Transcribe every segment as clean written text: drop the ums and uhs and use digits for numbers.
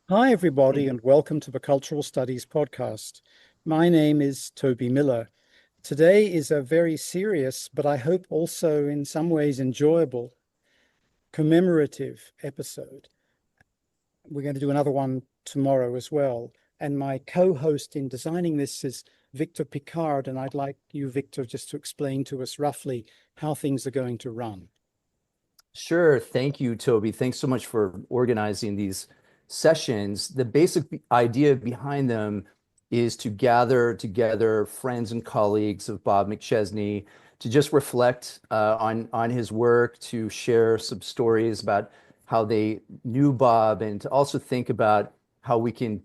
Hi, everybody, and welcome to the Cultural Studies Podcast. My name is Toby Miller. Today is a very serious, but I hope also in some ways enjoyable, commemorative episode. We're going to do another one tomorrow as well. And my co-host in designing this is Victor Pickard, and I'd like you, Victor, just to explain to us roughly how things are going to run. Sure. Thank you, Toby. Thanks so much for organizing these sessions. The basic idea behind them is to gather together friends and colleagues of Bob McChesney to just reflect on his work, to share some stories about how they knew Bob, and to also think about how we can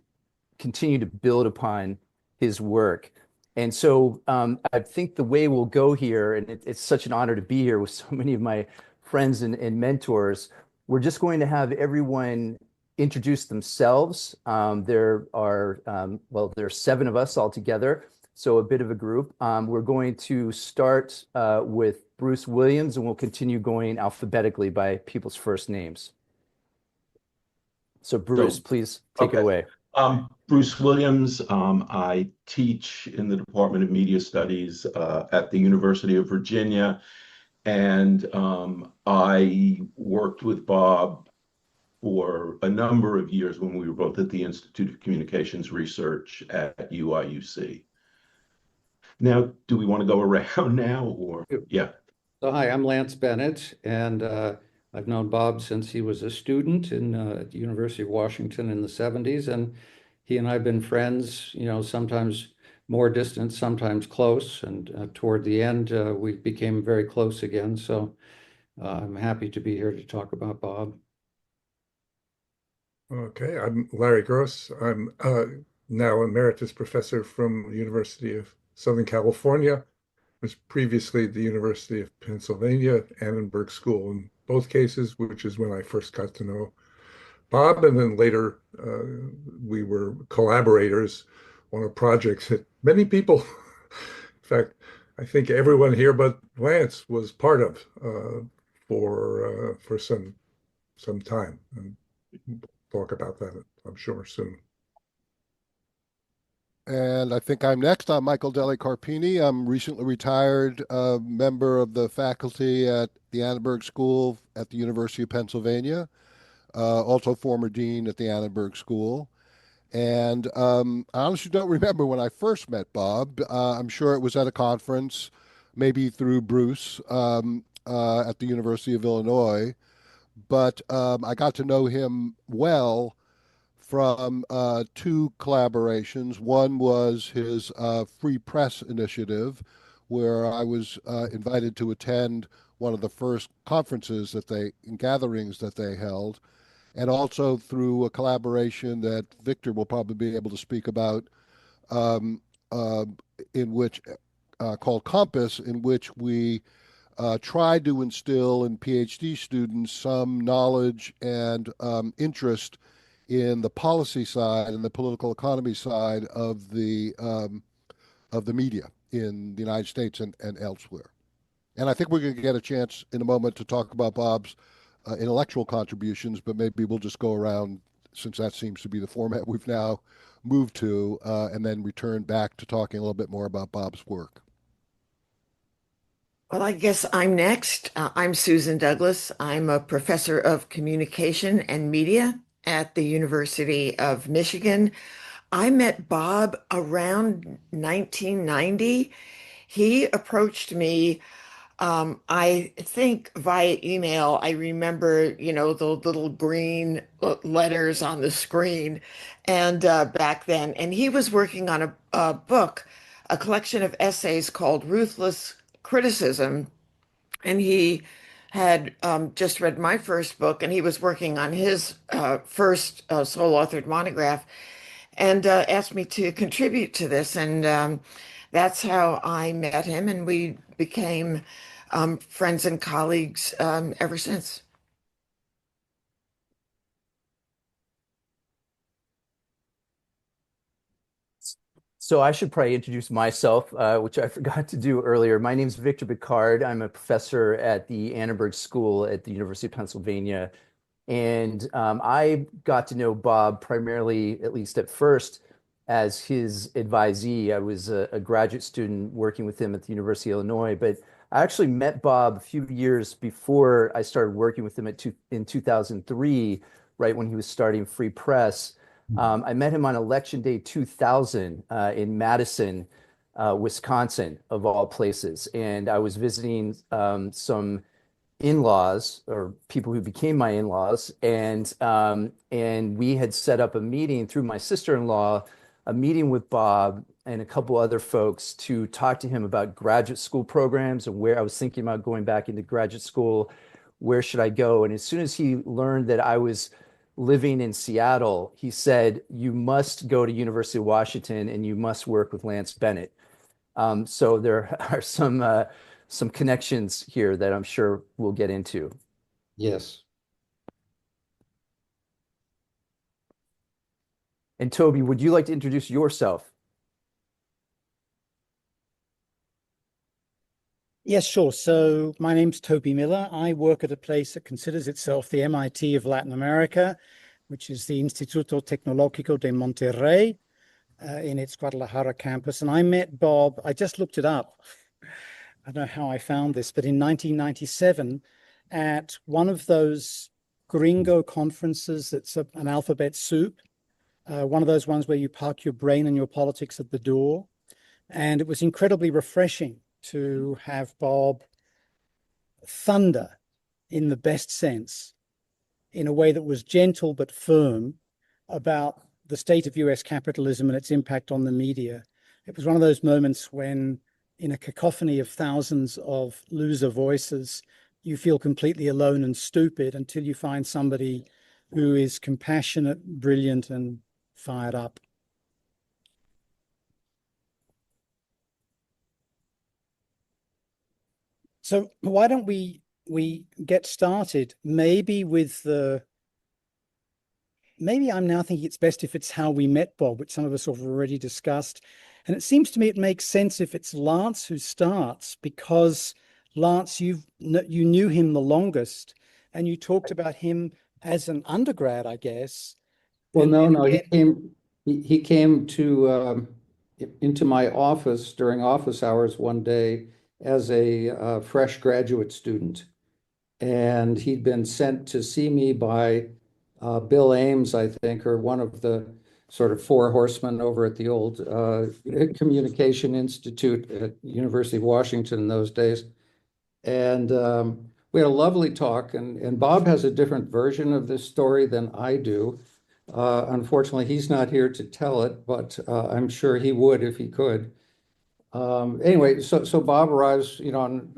continue to build upon his work. And so I think the way we'll go here, and it's such an honor to be here with so many of my friends and mentors, we're just going to have everyone introduce themselves. There are seven of us all together, so a bit of a group. We're going to start with Bruce Williams, and we'll continue going alphabetically by people's first names. So Bruce, please take it away. Bruce Williams. I teach in the Department of Media Studies at the University of Virginia, and I worked with Bob for a number of years when we were both at the Institute of Communications Research at UIUC. Now, do we want to go around now, or yeah? So hi, I'm Lance Bennett, and I've known Bob since he was a student at the University of Washington in the 70s, and he and I have been friends, sometimes more distant, sometimes close, and toward the end, we became very close again. So I'm happy to be here to talk about Bob. Okay, I'm Larry Gross. I'm now emeritus professor from the University of Southern California. Was previously at the University of Pennsylvania, Annenberg School in both cases, which is when I first got to know Bob. And then later we were collaborators on a project that many people, in fact, I think everyone here but Lance was part of for some time. And we'll talk about that, I'm sure, soon. And I think I'm next. I'm Michael Delli Carpini. I'm recently retired member of the faculty at the Annenberg School at the University of Pennsylvania, also former dean at the Annenberg School. And I honestly don't remember when I first met Bob. I'm sure it was at a conference, maybe through Bruce at the University of Illinois. But I got to know him well from two collaborations. One was his Free Press initiative, where I was invited to attend one of the first conferences and gatherings that they held, and also through a collaboration that Victor will probably be able to speak about, in which called Compass, in which we tried to instill in PhD students some knowledge and interest in the policy side and the political economy side of the media in the United States and elsewhere. And I think we're going to get a chance in a moment to talk about Bob's intellectual contributions, but maybe we'll just go around, since that seems to be the format we've now moved to, and then return back to talking a little bit more about Bob's work. Well, I guess I'm next. I'm Susan Douglas. I'm a professor of communication and media at the University of Michigan. I met Bob around 1990. He approached me, I think via email. I remember, the little green letters on the screen, and back then. And he was working on a book, a collection of essays called Ruthless Criticism, and he had just read my first book, and he was working on his first sole-authored monograph, and asked me to contribute to this. And that's how I met him, and we became friends and colleagues ever since. So I should probably introduce myself, which I forgot to do earlier. My name is Victor Pickard. I'm a professor at the Annenberg School at the University of Pennsylvania. And I got to know Bob primarily, at least at first, as his advisee. I was a graduate student working with him at the University of Illinois, but I actually met Bob a few years before I started working with him in 2003, right when he was starting Free Press. I met him on Election Day 2000 in Madison, Wisconsin, of all places. And I was visiting some in-laws or people who became my in-laws, and we had set up a meeting through my sister-in-law, a meeting with Bob and a couple other folks to talk to him about graduate school programs and where I was thinking about going back into graduate school. Where should I go? And as soon as he learned that I was living in Seattle, he said, "You must go to University of Washington and you must work with Lance Bennett." So there are some connections here that I'm sure we'll get into. Yes. And Toby, would you like to introduce yourself? Yes, sure. So my name's Toby Miller. I work at a place that considers itself the MIT of Latin America, which is the Instituto Tecnológico de Monterrey in its Guadalajara campus. And I met Bob, I just looked it up. I don't know how I found this, but in 1997 at one of those gringo conferences that's an alphabet soup, one of those ones where you park your brain and your politics at the door. And it was incredibly refreshing to have Bob thunder in the best sense, in a way that was gentle but firm about the state of US capitalism and its impact on the media. It was one of those moments when, in a cacophony of thousands of loser voices, you feel completely alone and stupid until you find somebody who is compassionate, brilliant, and fired up. So why don't we get started maybe with maybe I'm now thinking it's best if it's how we met Bob, which some of us have already discussed. And it seems to me it makes sense if it's Lance who starts, because Lance, you knew him the longest, and you talked about him as an undergrad, I guess. Well, And no, then no, again, he came to into my office during office hours one day as a fresh graduate student. And he'd been sent to see me by Bill Ames, I think, or one of the sort of four horsemen over at the old Communication Institute at University of Washington in those days. And we had a lovely talk, and Bob has a different version of this story than I do. Unfortunately, he's not here to tell it, but I'm sure he would if he could. Anyway, so Bob arrives, on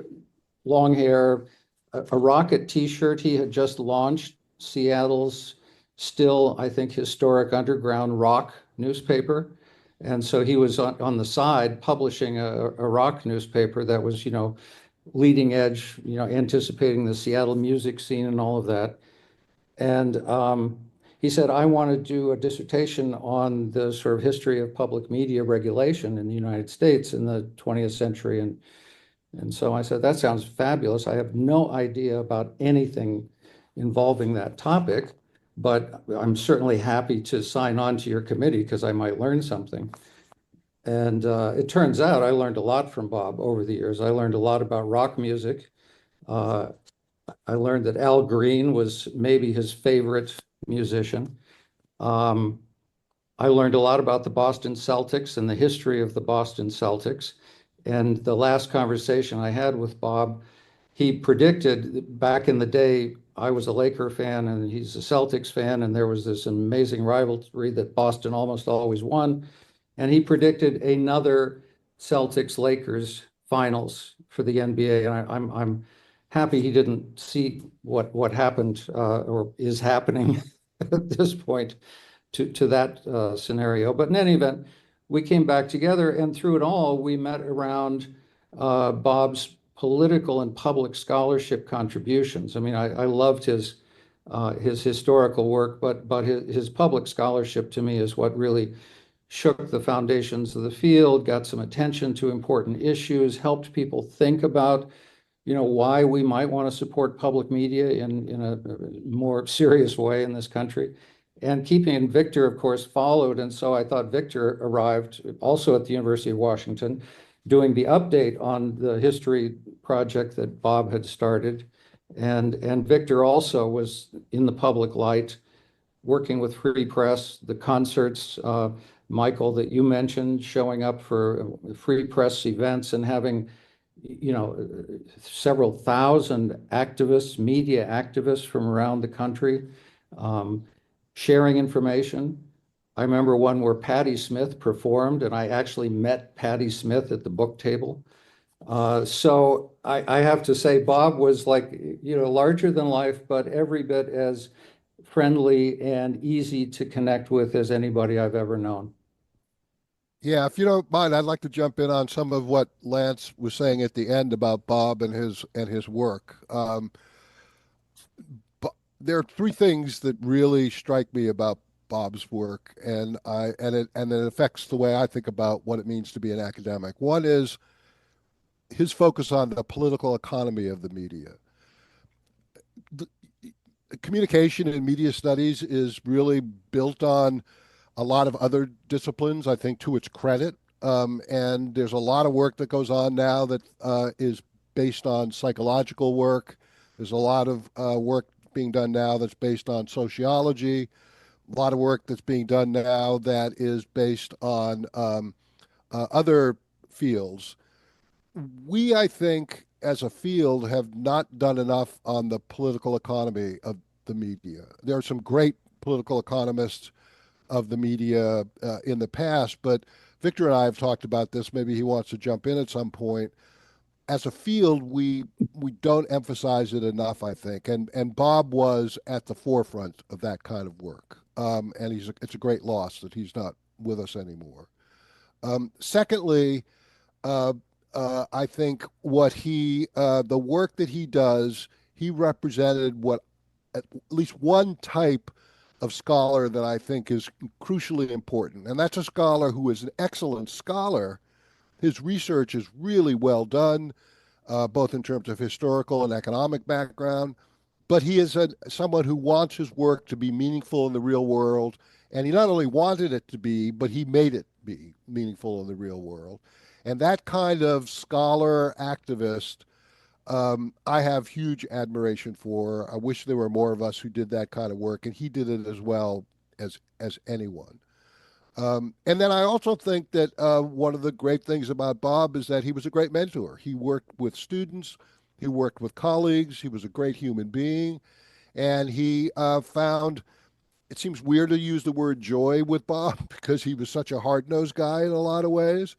long hair, a Rocket T-shirt. He had just launched Seattle's still, I think, historic underground rock newspaper. And so he was on the side publishing a rock newspaper that was, leading edge, anticipating the Seattle music scene and all of that. And he said, I want to do a dissertation on the sort of history of public media regulation in the United States in the 20th century. And so I said, that sounds fabulous. I have no idea about anything involving that topic, but I'm certainly happy to sign on to your committee because I might learn something. And it turns out I learned a lot from Bob over the years. I learned a lot about rock music. I learned that Al Green was maybe his favorite musician. I learned a lot about the Boston Celtics and the history of the Boston Celtics. And the last conversation I had with Bob, he predicted back in the day, I was a Laker fan and he's a Celtics fan, and there was this amazing rivalry that Boston almost always won. And he predicted another Celtics-Lakers finals for the NBA. And I'm happy he didn't see what happened or is happening at this point to that scenario. But in any event, we came back together, and through it all, we met around Bob's political and public scholarship contributions. I mean, I loved his historical work, but his public scholarship to me is what really shook the foundations of the field, got some attention to important issues, helped people think about why we might want to support public media in a more serious way in this country. And Victor, of course, followed. And so I thought Victor arrived also at the University of Washington doing the update on the history project that Bob had started. And Victor also was in the public light, working with Free Press, the concerts, Michael, that you mentioned, showing up for Free Press events and having several thousand activists, media activists from around the country, sharing information. I remember one where Patti Smith performed, and I actually met Patti Smith at the book table. So I have to say, Bob was like, larger than life, but every bit as friendly and easy to connect with as anybody I've ever known. Yeah, if you don't mind, I'd like to jump in on some of what Lance was saying at the end about Bob and his work. But there are three things that really strike me about Bob's work, and it affects the way I think about what it means to be an academic. One is his focus on the political economy of the media. The communication and media studies is really built on a lot of other disciplines, I think, to its credit. And there's a lot of work that goes on now that is based on psychological work. There's a lot of work being done now that's based on sociology, a lot of work that's being done now that is based on other fields. We, I think, as a field, have not done enough on the political economy of the media. There are some great political economists of the media in the past, but Victor and I have talked about this. Maybe he wants to jump in at some point. As a field, we don't emphasize it enough, I think, and Bob was at the forefront of that kind of work, and it's a great loss that he's not with us anymore. Secondly, I think the work that he does, he represented what at least one type of scholar that I think is crucially important. And that's a scholar who is an excellent scholar. His research is really well done, both in terms of historical and economic background. But he is someone who wants his work to be meaningful in the real world. And he not only wanted it to be, but he made it be meaningful in the real world. And that kind of scholar activist, I have huge admiration for. I wish there were more of us who did that kind of work, and he did it as well as anyone. And then I also think that one of the great things about Bob is that he was a great mentor. He worked with students, he worked with colleagues, he was a great human being, and he found, it seems weird to use the word joy with Bob because he was such a hard-nosed guy in a lot of ways.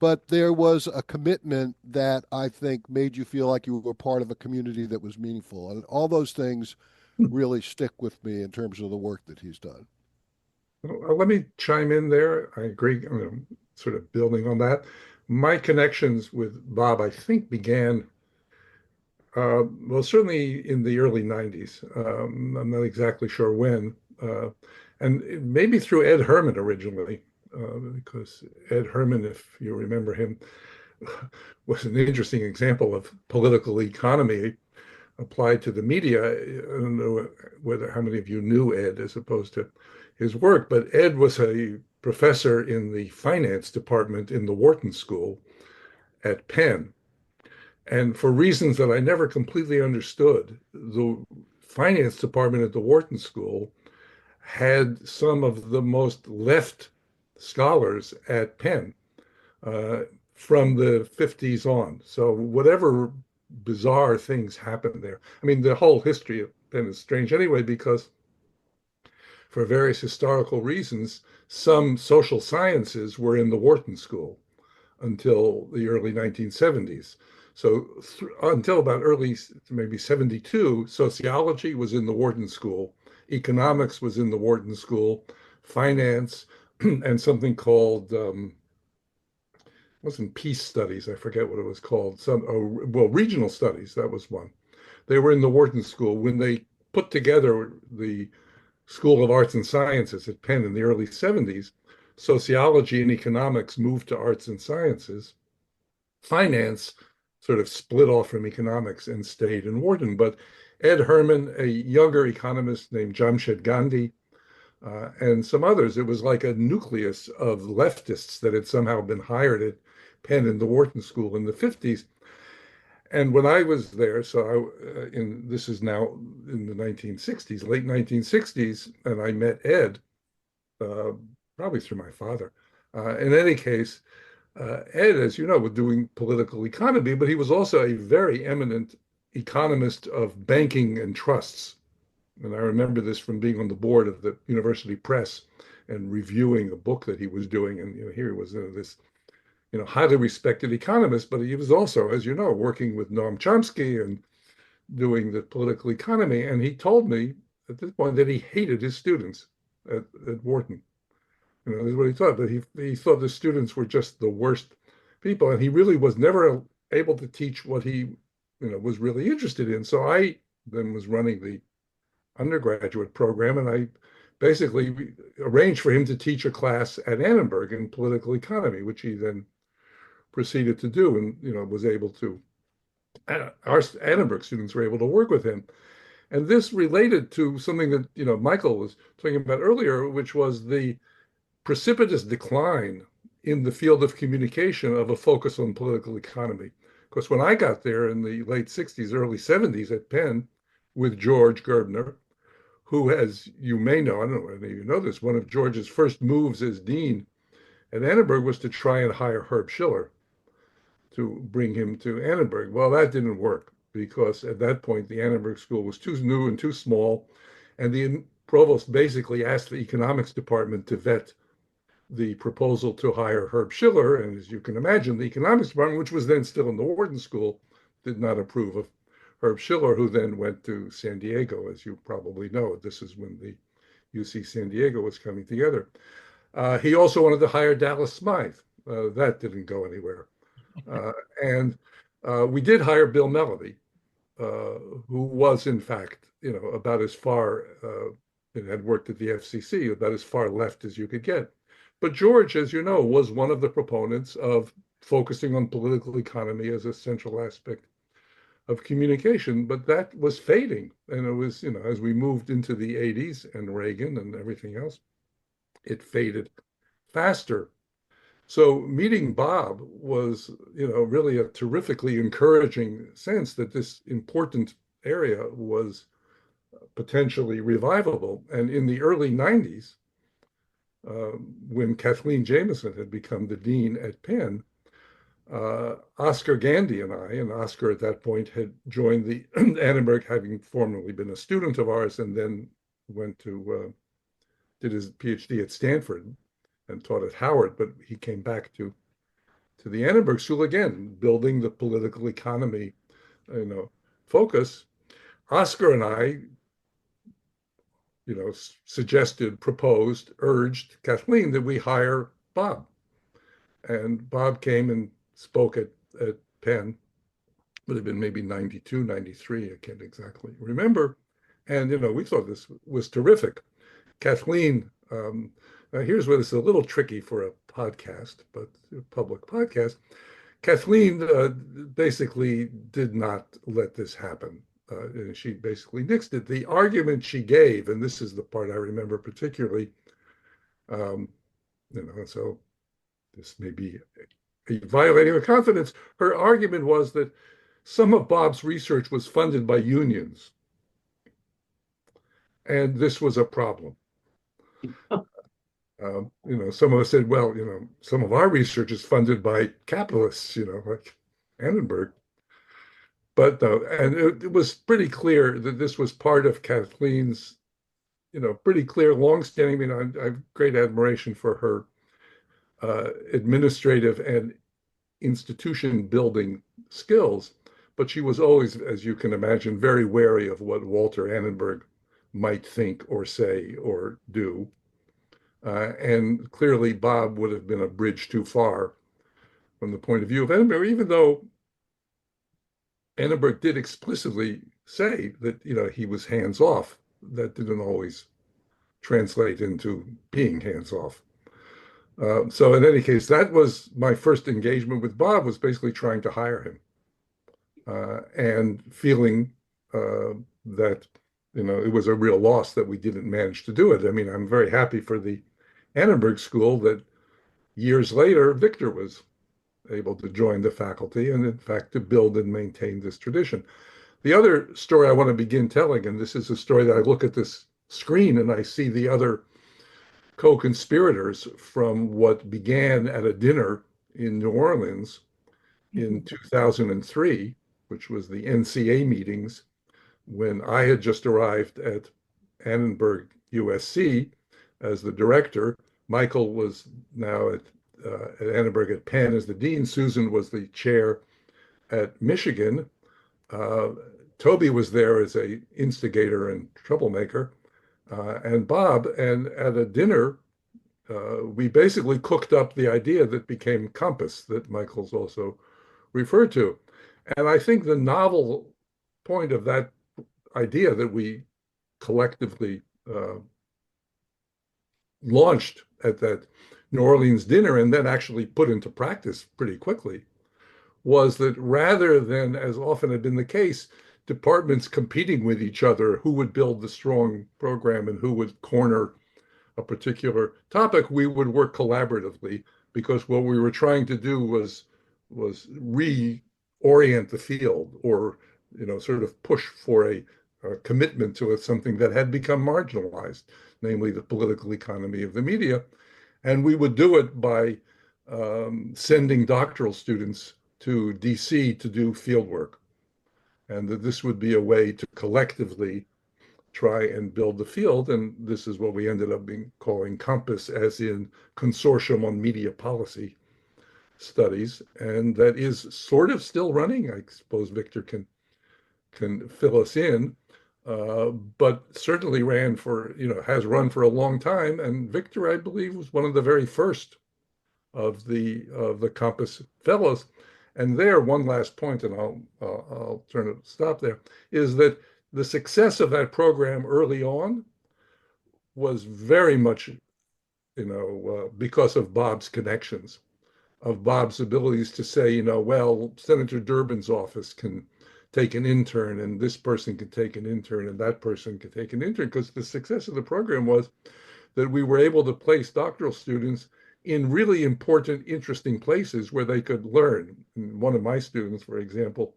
But there was a commitment that I think made you feel like you were part of a community that was meaningful. And all those things really stick with me in terms of the work that he's done. Well, let me chime in there. I agree, sort of building on that. My connections with Bob, I think, began, well, certainly in the early 90s. I'm not exactly sure when. And maybe through Ed Herman originally. Because Ed Herman, if you remember him, was an interesting example of political economy applied to the media. I don't know how many of you knew Ed as opposed to his work, but Ed was a professor in the finance department in the Wharton School at Penn. And for reasons that I never completely understood, the finance department at the Wharton School had some of the most left scholars at Penn from the 50s on. So whatever bizarre things happened there. I mean, the whole history of Penn is strange anyway, because for various historical reasons, some social sciences were in the Wharton School until the early 1970s. So until about early, maybe 72, sociology was in the Wharton School, economics was in the Wharton School, finance, and something called, wasn't peace studies, I forget what it was called, regional studies, that was one. They were in the Wharton School. When they put together the School of Arts and Sciences at Penn in the early 70s, sociology and economics moved to arts and sciences. Finance sort of split off from economics and stayed in Wharton. But Ed Herman, a younger economist named Jamshed Gandhi, and some others, it was like a nucleus of leftists that had somehow been hired at Penn in the Wharton School in the 50s. And when I was there, this is now in the 1960s, late 1960s, and I met Ed, probably through my father. In any case, Ed, as you know, was doing political economy, but he was also a very eminent economist of banking and trusts. And I remember this from being on the board of the university press and reviewing a book that he was doing. And here he was this highly respected economist, but he was also, as you know, working with Noam Chomsky and doing the political economy. And he told me at this point that he hated his students at Wharton. This is what he thought, but he thought the students were just the worst people, and he really was never able to teach what he was really interested in. So I then was running the undergraduate program, and I basically arranged for him to teach a class at Annenberg in political economy, which he then proceeded to do, and was able to. Our Annenberg students were able to work with him, and this related to something that Michael was talking about earlier, which was the precipitous decline in the field of communication of a focus on political economy. Because when I got there in the late 60s, early 70s at Penn with George Gerbner, who, as you may know, I don't know whether you know this, one of George's first moves as dean at Annenberg was to try and hire Herb Schiller to bring him to Annenberg. Well, that didn't work because at that point, the Annenberg School was too new and too small. And the provost basically asked the economics department to vet the proposal to hire Herb Schiller. And as you can imagine, the economics department, which was then still in the Wharton School, did not approve of Herb Schiller, who then went to San Diego, as you probably know. This is when the UC San Diego was coming together. He also wanted to hire Dallas Smythe. That didn't go anywhere. And we did hire Bill Mellody, who was, in fact, about as far, had worked at the FCC, about as far left as you could get. But George, as you know, was one of the proponents of focusing on political economy as a central aspect of communication, but that was fading. And it was, as we moved into the 80s and Reagan and everything else, it faded faster. So meeting Bob was, really a terrifically encouraging sense that this important area was potentially revivable. And in the early 90s, when Kathleen Jamison had become the dean at Penn, Oscar Gandy and Oscar at that point had joined the Annenberg, having formerly been a student of ours, and then went to, did his PhD at Stanford and taught at Howard, but he came back to the Annenberg School again, building the political economy, focus. Oscar and I, suggested, proposed, urged Kathleen that we hire Bob. And Bob came and spoke at Penn. Would have been maybe 92, 93, I can't exactly remember. And, we thought this was terrific. Kathleen, now here's where this is a little tricky for a podcast, but a public podcast. Kathleen basically did not let this happen. She basically nixed it. The argument she gave, and this is the part I remember particularly, so this may be violating her confidence. Her argument was that some of Bob's research was funded by unions, and this was a problem. Some of us said, well, some of our research is funded by capitalists, like Annenberg. But and it was pretty clear that this was part of Kathleen's, pretty clear, longstanding. I have great admiration for her administrative and institution building skills, but she was always, as you can imagine, very wary of what Walter Annenberg might think or say or do. And clearly, Bob would have been a bridge too far from the point of view of Annenberg, even though Annenberg did explicitly say that, he was hands-off. That didn't always translate into being hands-off. So in any case, that was my first engagement with Bob, was basically trying to hire him. and feeling that it was a real loss that we didn't manage to do it. I mean, I'm very happy for the Annenberg School that years later Victor was able to join the faculty and, in fact, to build and maintain this tradition. The other story I want to begin telling, and this is a story that I look at this screen and I see the other co-conspirators from what began at a dinner in New Orleans in 2003, which was the NCA meetings, when I had just arrived at Annenberg USC as the director. Michael was now at Annenberg at Penn as the dean. Susan was the chair at Michigan. Toby was there as a instigator and troublemaker, and Bob. And at a dinner, we basically cooked up the idea that became Compass, that Michael's also referred to. And I think the novel point of that idea that we collectively launched at that New Orleans dinner and then actually put into practice pretty quickly was that rather than, as often had been the case, departments competing with each other, who would build the strong program and who would corner a particular topic, we would work collaboratively, because what we were trying to do was reorient the field, or sort of push for a commitment to something that had become marginalized, namely the political economy of the media. And we would do it by sending doctoral students to DC to do field work. And that this would be a way to collectively try and build the field. And this is what we ended up calling Compass, as in Consortium on Media Policy Studies. And that is sort of still running. I suppose Victor can fill us in, but certainly has run for a long time. And Victor, I believe, was one of the very first of the Compass Fellows. And there, one last point, and I'll stop there, is that the success of that program early on was very much, because of Bob's connections, of Bob's abilities to say, well, Senator Durbin's office can take an intern, and this person can take an intern, and that person can take an intern, because the success of the program was that we were able to place doctoral students in really important, interesting places where they could learn. And one of my students, for example,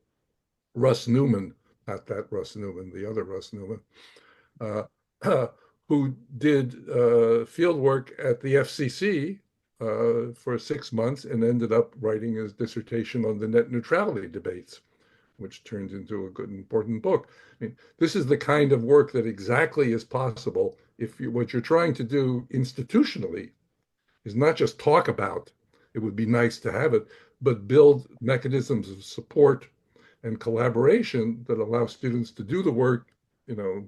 Russ Newman, not that Russ Newman, the other Russ Newman, who did field work at the FCC for 6 months and ended up writing his dissertation on the net neutrality debates, which turned into a good, important book. I mean, this is the kind of work that exactly is possible if what you're trying to do institutionally is not just talk about, it would be nice to have it, but build mechanisms of support and collaboration that allow students to do the work,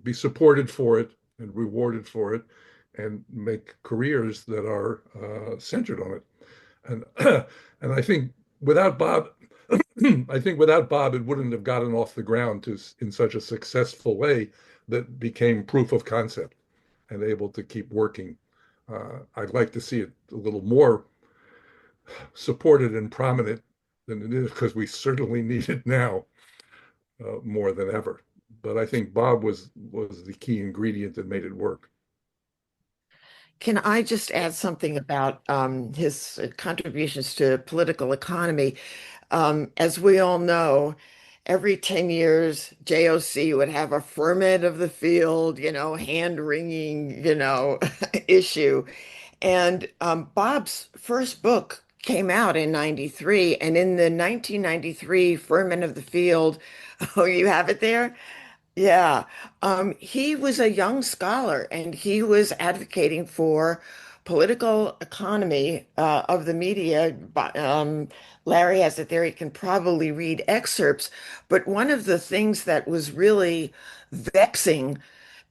be supported for it and rewarded for it, and make careers that are centered on it. And and I think without Bob, it wouldn't have gotten off the ground in such a successful way that became proof of concept and able to keep working. I'd like to see it a little more supported and prominent than it is, because we certainly need it now more than ever. But I think Bob was the key ingredient that made it work. Can I just add something about his contributions to political economy? As we all know, every 10 years, JOC would have a ferment of the field, hand-wringing, issue. And Bob's first book came out in 93. And in the 1993 ferment of the field, oh, you have it there? Yeah. He was a young scholar and he was advocating for political economy of the media. Larry has it there. He can probably read excerpts. But one of the things that was really vexing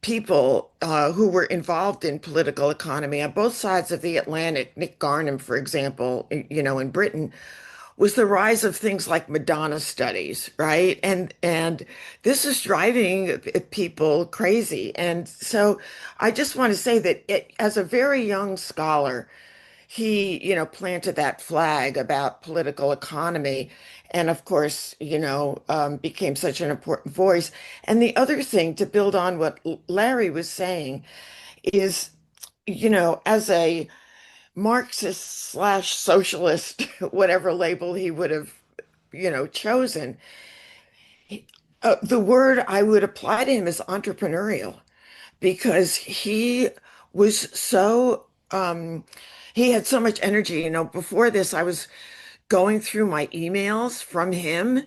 people who were involved in political economy on both sides of the Atlantic, Nick Garnham, for example, in Britain, was the rise of things like Madonna studies, right? And this is driving people crazy. And so I just want to say that as a very young scholar, he, planted that flag about political economy. And of course, became such an important voice. And the other thing to build on what Larry was saying is, as a Marxist slash socialist, whatever label he would have, chosen, the word I would apply to him is entrepreneurial because he was so he had so much energy. Before this, I was going through my emails from him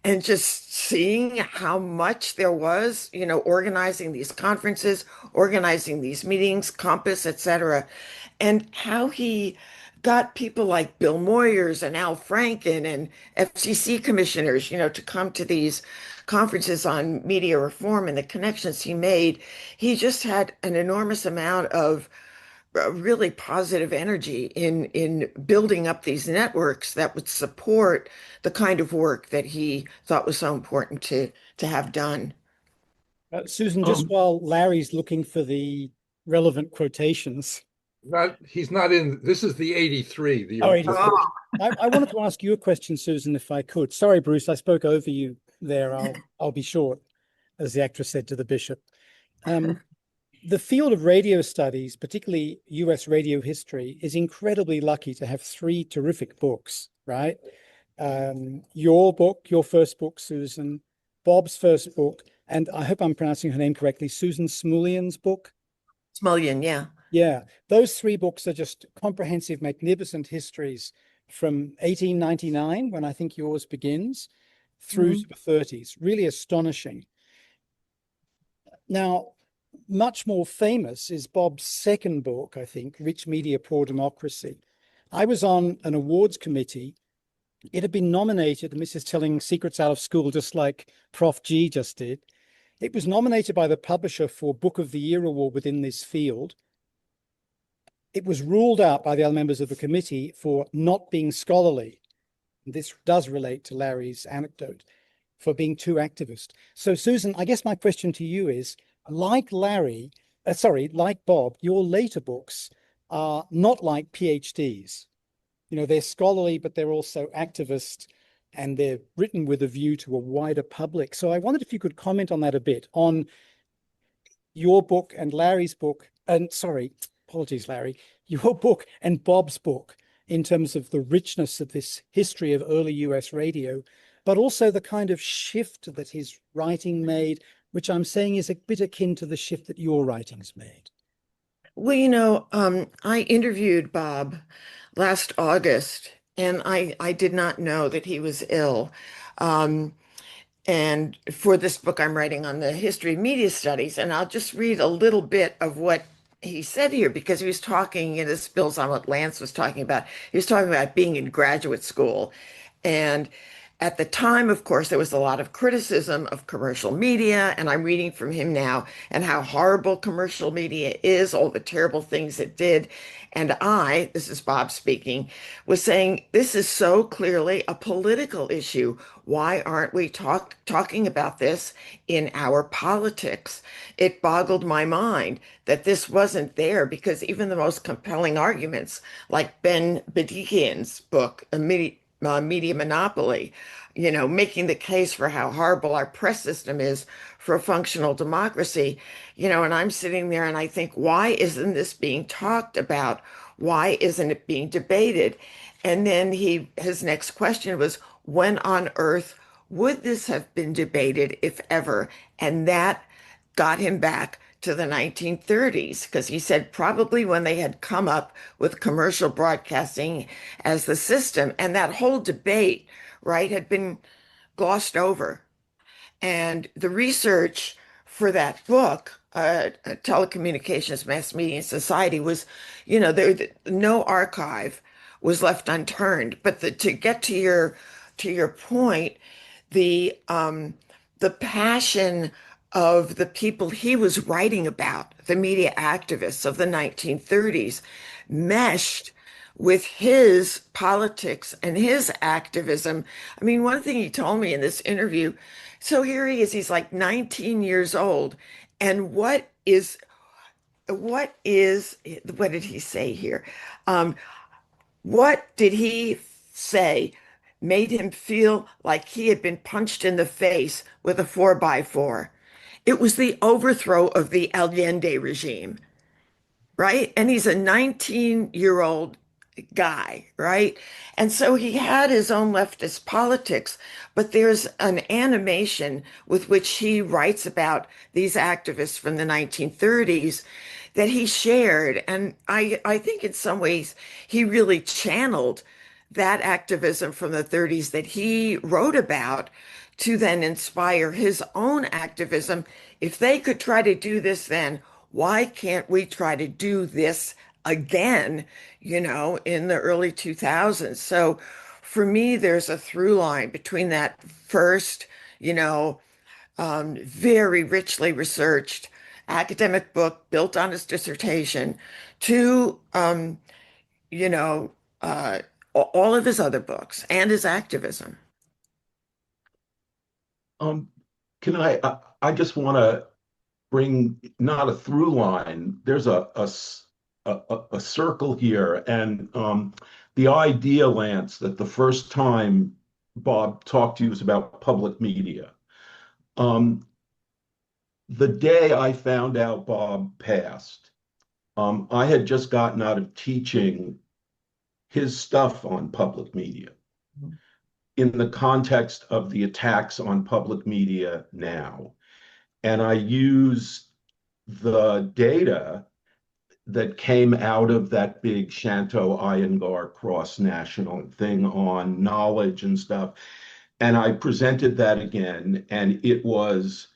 and just seeing how much there was, organizing these conferences, organizing these meetings, Compass, etc., and how he got people like Bill Moyers and Al Franken and FCC commissioners, to come to these conferences on media reform and the connections he made. He just had an enormous amount of really positive energy in building up these networks that would support the kind of work that he thought was so important to have done. Susan, just while Larry's looking for the relevant quotations. He's not in. This is the 83. Oh, 83. I wanted to ask you a question, Susan, if I could. Sorry, Bruce, I spoke over you there. I'll be short, as the actress said to the bishop. The field of radio studies, particularly US radio history, is incredibly lucky to have three terrific books, right? Your book, your first book, Susan, Bob's first book, and I hope I'm pronouncing her name correctly, Susan Smulyan's book. Smulyan, yeah. Yeah, those three books are just comprehensive, magnificent histories from 1899, when I think yours begins, through to the 30s. Really astonishing. Now, much more famous is Bob's second book, I think, Rich Media, Poor Democracy. I was on an awards committee. It had been nominated, and this is telling secrets out of school, just like Prof. G just did. It was nominated by the publisher for Book of the Year award within this field. It was ruled out by the other members of the committee for not being scholarly. This does relate to Larry's anecdote, for being too activist. So, Susan, I guess my question to you is, like Bob, your later books are not like PhDs. They're scholarly, but they're also activist, and they're written with a view to a wider public. So I wondered if you could comment on that a bit, on your book and Larry's book, and apologies, Larry, your book and Bob's book, in terms of the richness of this history of early US radio, but also the kind of shift that his writing made, which I'm saying is a bit akin to the shift that your writings made. Well, I interviewed Bob last August, and I did not know that he was ill. And for this book, I'm writing on the history of media studies, and I'll just read a little bit of what he said here, because he was talking, and this builds on what Lance was talking about. He was talking about being in graduate school. And at the time, of course, there was a lot of criticism of commercial media, and I'm reading from him now, and how horrible commercial media is, all the terrible things it did. And this is Bob speaking, was saying, this is so clearly a political issue. Why aren't we talking about this in our politics? It boggled my mind that this wasn't there, because even the most compelling arguments, like Ben Bedikian's book, Media Monopoly, making the case for how horrible our press system is for a functional democracy, and I'm sitting there and I think, why isn't this being talked about? Why isn't it being debated? And then his next question was, when on earth would this have been debated, if ever? And that got him back to the 1930s, because he said probably when they had come up with commercial broadcasting as the system, and that whole debate, right, had been glossed over. And the research for that book, Telecommunications, Mass Media, and Society, was, no archive was left unturned. But to get to your point, the passion of the people he was writing about, the media activists of the 1930s, meshed with his politics and his activism. I mean, one thing he told me in this interview, so here he is, he's like 19 years old. And what did he say here? What did he say made him feel like he had been punched in the face with a 4x4? It was the overthrow of the Allende regime, right? And he's a 19-year-old guy, right? And so he had his own leftist politics, but there's an animation with which he writes about these activists from the 1930s that he shared. And I think in some ways he really channeled that activism from the 30s that he wrote about to then inspire his own activism. If they could try to do this then, why can't we try to do this again, in the early 2000s? So for me, there's a through line between that first, very richly researched academic book built on his dissertation to, you know, uh, all of his other books and his activism. Can I just want to bring not a through line. There's a circle here, and the idea, Lance, that the first time Bob talked to you was about public media. The day I found out Bob passed, I had just gotten out of teaching his stuff on public media in the context of the attacks on public media now. And I used the data that came out of that big Shanto Iyengar cross national thing on knowledge and stuff. And I presented that again, and it was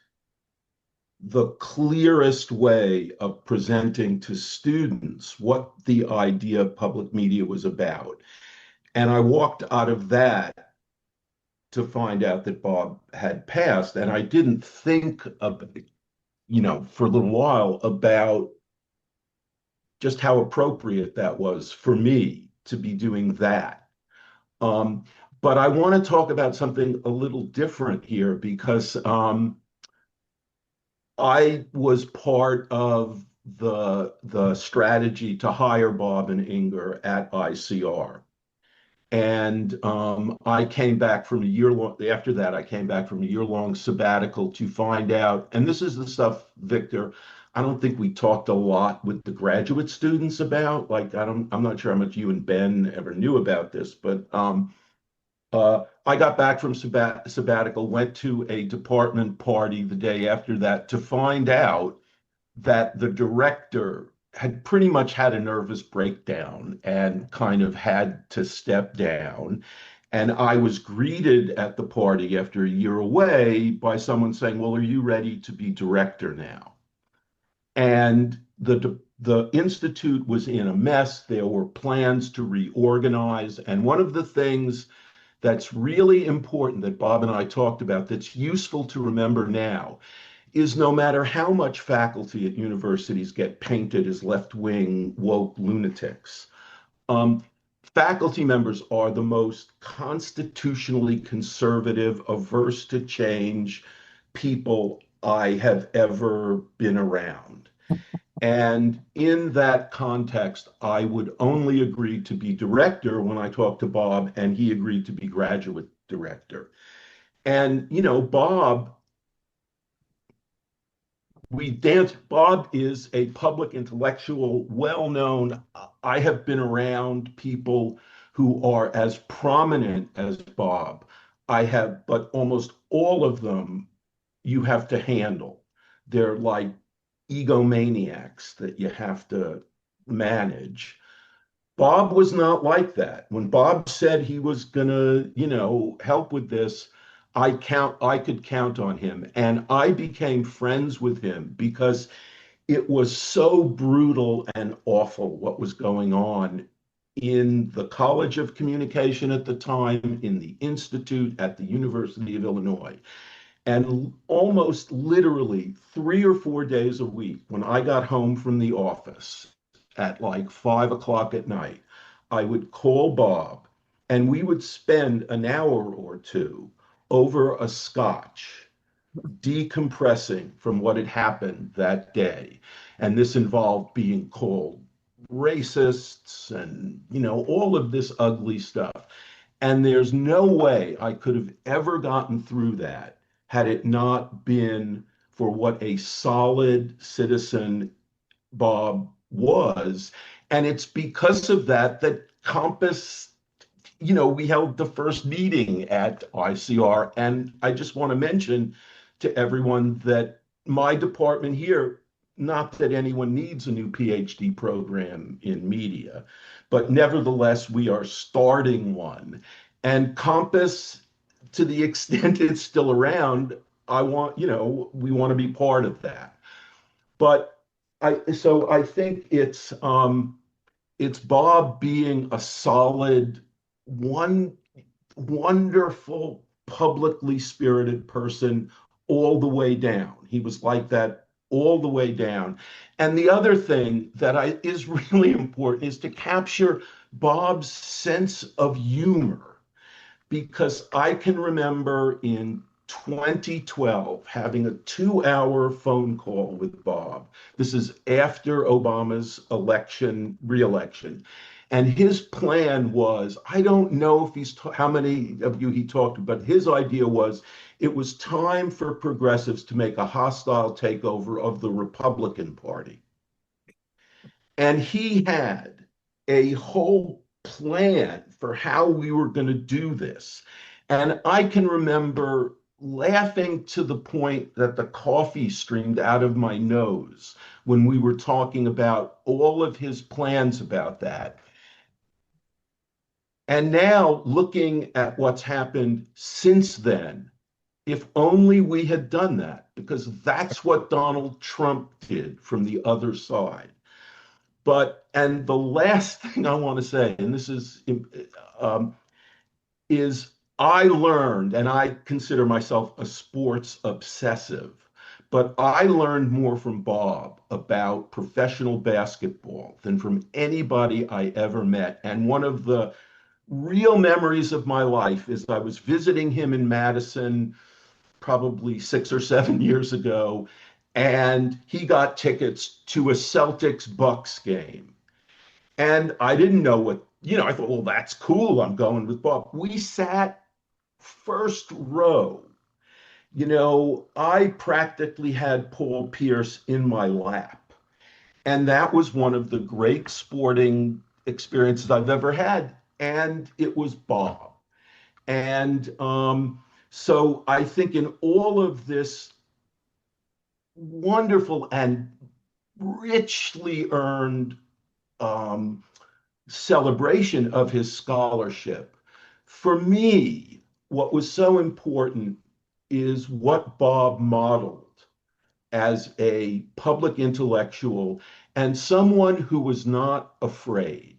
the clearest way of presenting to students what the idea of public media was about. And I walked out of that to find out that Bob had passed. And I didn't think of, for a little while about just how appropriate that was for me to be doing that. But I want to talk about something a little different here because I was part of the strategy to hire Bob and Inger at ICR. And I came back from after that, I came back from a year-long sabbatical to find out, and this is the stuff, Victor, I don't think we talked a lot with the graduate students about. Like, I'm not sure how much you and Ben ever knew about this, but I got back from sabbatical, went to a department party the day after that to find out that the director had pretty much had a nervous breakdown and kind of had to step down. And I was greeted at the party after a year away by someone saying, "Well, are you ready to be director now?" And the Institute was in a mess. There were plans to reorganize. And one of the things that's really important that Bob and I talked about that's useful to remember now is no matter how much faculty at universities get painted as left-wing woke lunatics, faculty members are the most constitutionally conservative, averse to change people I have ever been around. And in that context, I would only agree to be director when I talked to Bob, and he agreed to be graduate director. And, Bob, Bob is a public intellectual, well-known. I have been around people who are as prominent as Bob. But almost all of them you have to handle. They're like egomaniacs that you have to manage. Bob was not like that. When Bob said he was gonna, help with this, I could count on him. And I became friends with him because it was so brutal and awful what was going on in the College of Communication at the time, in the Institute at the University of Illinois. And almost literally 3 or 4 days a week, when I got home from the office at like 5 o'clock at night, I would call Bob and we would spend an hour or two over a scotch decompressing from what had happened that day. And this involved being called racists and, all of this ugly stuff. And there's no way I could have ever gotten through that had it not been for what a solid citizen Bob was. And it's because of that that Compass, we held the first meeting at ICR. And I just want to mention to everyone that my department here, not that anyone needs a new PhD program in media, but nevertheless, we are starting one. And Compass, to the extent it's still around, we want to be part of that. But I think it's Bob being a solid, one wonderful, publicly spirited person all the way down. He was like that all the way down. And the other thing that is really important is to capture Bob's sense of humor, because I can remember in 2012 having a 2-hour phone call with Bob. This is after Obama's re-election. And his plan was, I don't know if how many of you he talked to, but his idea was it was time for progressives to make a hostile takeover of the Republican Party. And he had a whole plan for how we were going to do this. And I can remember laughing to the point that the coffee streamed out of my nose when we were talking about all of his plans about that. And now looking at what's happened since then, if only we had done that, because that's what Donald Trump did from the other side. And the last thing I want to say, and this is I learned, and I consider myself a sports obsessive, but I learned more from Bob about professional basketball than from anybody I ever met. And one of the real memories of my life is I was visiting him in Madison probably 6 or 7 years ago, and he got tickets to a Celtics Bucks game. And I didn't know I thought, well, that's cool. I'm going with Bob. We sat first row. I practically had Paul Pierce in my lap. And that was one of the great sporting experiences I've ever had. And it was Bob. And so I think in all of this wonderful and richly earned celebration of his scholarship, for me, what was so important is what Bob modeled as a public intellectual and someone who was not afraid.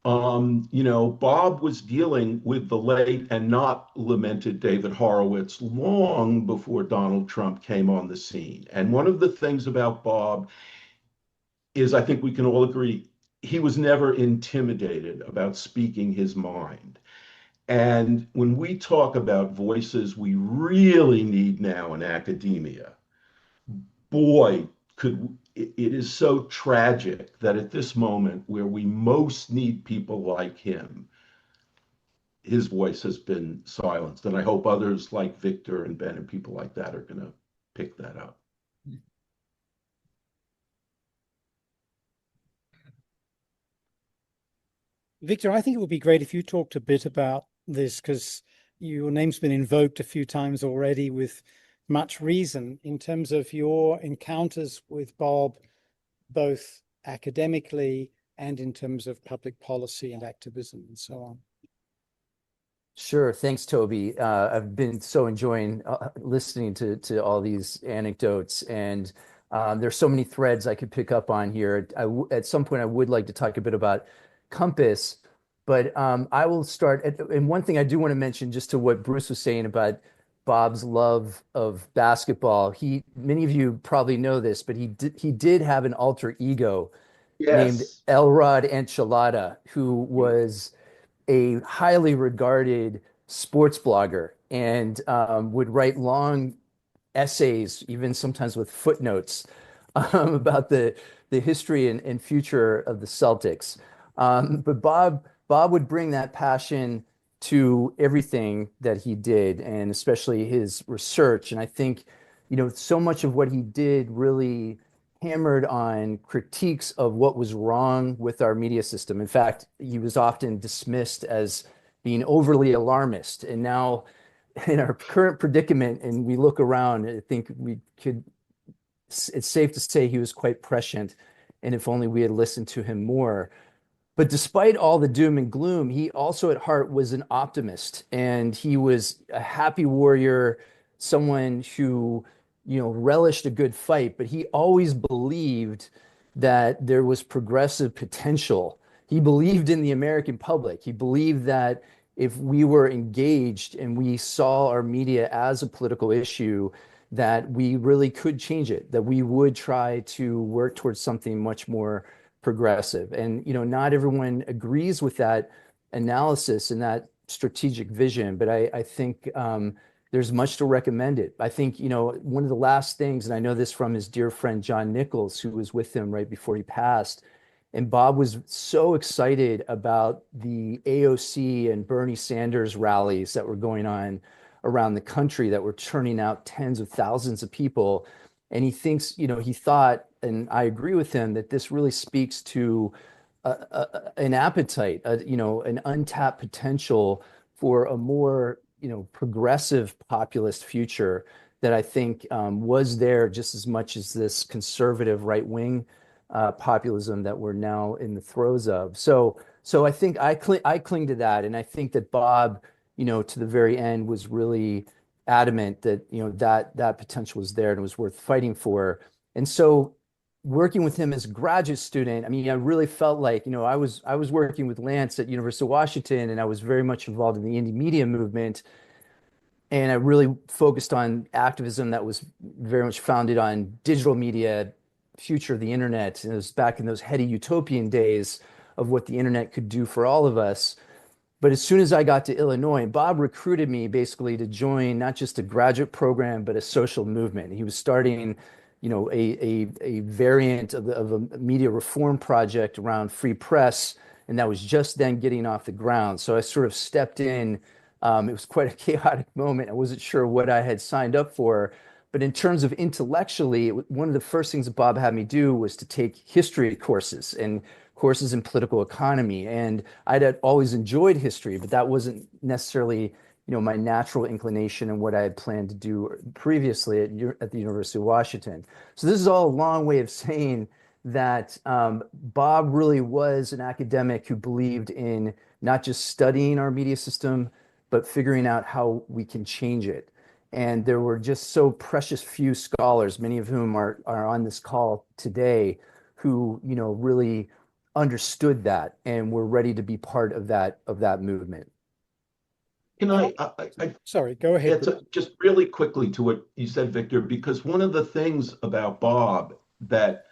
Bob was dealing with the late and not lamented David Horowitz long before Donald Trump came on the scene. And one of the things about Bob is, I think we can all agree, he was never intimidated about speaking his mind. And when we talk about voices we really need now in academia, boy, it is so tragic that at this moment where we most need people like him, his voice has been silenced. And I hope others like Victor and Ben and people like that are going to pick that up. Victor, I think it would be great if you talked a bit about this, because your name's been invoked a few times already with much reason, in terms of your encounters with Bob, both academically and in terms of public policy and activism and so on. Sure. Thanks, Toby. I've been so enjoying listening to all these anecdotes, and there's so many threads I could pick up on here. At some point, I would like to talk a bit about Compass, but I will start. And one thing I do want to mention, just to what Bruce was saying about Bob's love of basketball. Many of you probably know this, but he did have an alter ego named Elrod Enchilada, who was a highly regarded sports blogger and would write long essays, even sometimes with footnotes, about the history and future of the Celtics. But Bob would bring that passion to everything that he did, and especially his research. And I think, so much of what he did really hammered on critiques of what was wrong with our media system. In fact, he was often dismissed as being overly alarmist. And now, in our current predicament, and we look around, I think it's safe to say he was quite prescient. And if only we had listened to him more. But despite all the doom and gloom, he also at heart was an optimist, and he was a happy warrior, someone who, relished a good fight, but he always believed that there was progressive potential. He believed in the American public. He believed that if we were engaged and we saw our media as a political issue, that we really could change it, that we would try to work towards something much more progressive. And, not everyone agrees with that analysis and that strategic vision, but I think there's much to recommend it. I think, one of the last things, and I know this from his dear friend, John Nichols, who was with him right before he passed, and Bob was so excited about the AOC and Bernie Sanders rallies that were going on around the country that were turning out tens of thousands of people. And he thinks, he thought, and I agree with him, that this really speaks to an appetite, an untapped potential for a more, progressive populist future that I think was there just as much as this conservative right-wing populism that we're now in the throes of. So I think I cling to that, and I think that Bob, to the very end, was really adamant that that potential was there and it was worth fighting for. And so, working with him as a graduate student, I really felt like I was working with Lance at University of Washington, and I was very much involved in the indie media movement. And I really focused on activism that was very much founded on digital media, future of the internet. And it was back in those heady utopian days of what the internet could do for all of us. But as soon as I got to Illinois, Bob recruited me basically to join not just a graduate program, but a social movement. He was starting, a variant of a media reform project around free press, and that was just then getting off the ground. So I sort of stepped in. It was quite a chaotic moment. I wasn't sure what I had signed up for. But in terms of intellectually, one of the first things that Bob had me do was to take history courses and courses in political economy. And I'd always enjoyed history, but that wasn't necessarily, my natural inclination and what I had planned to do previously at the University of Washington. So this is all a long way of saying that Bob really was an academic who believed in not just studying our media system, but figuring out how we can change it. And there were just so precious few scholars, many of whom are on this call today, who really understood that and were ready to be part of that movement. Can I Sorry, go ahead. just really quickly to what you said, Victor, because one of the things about Bob that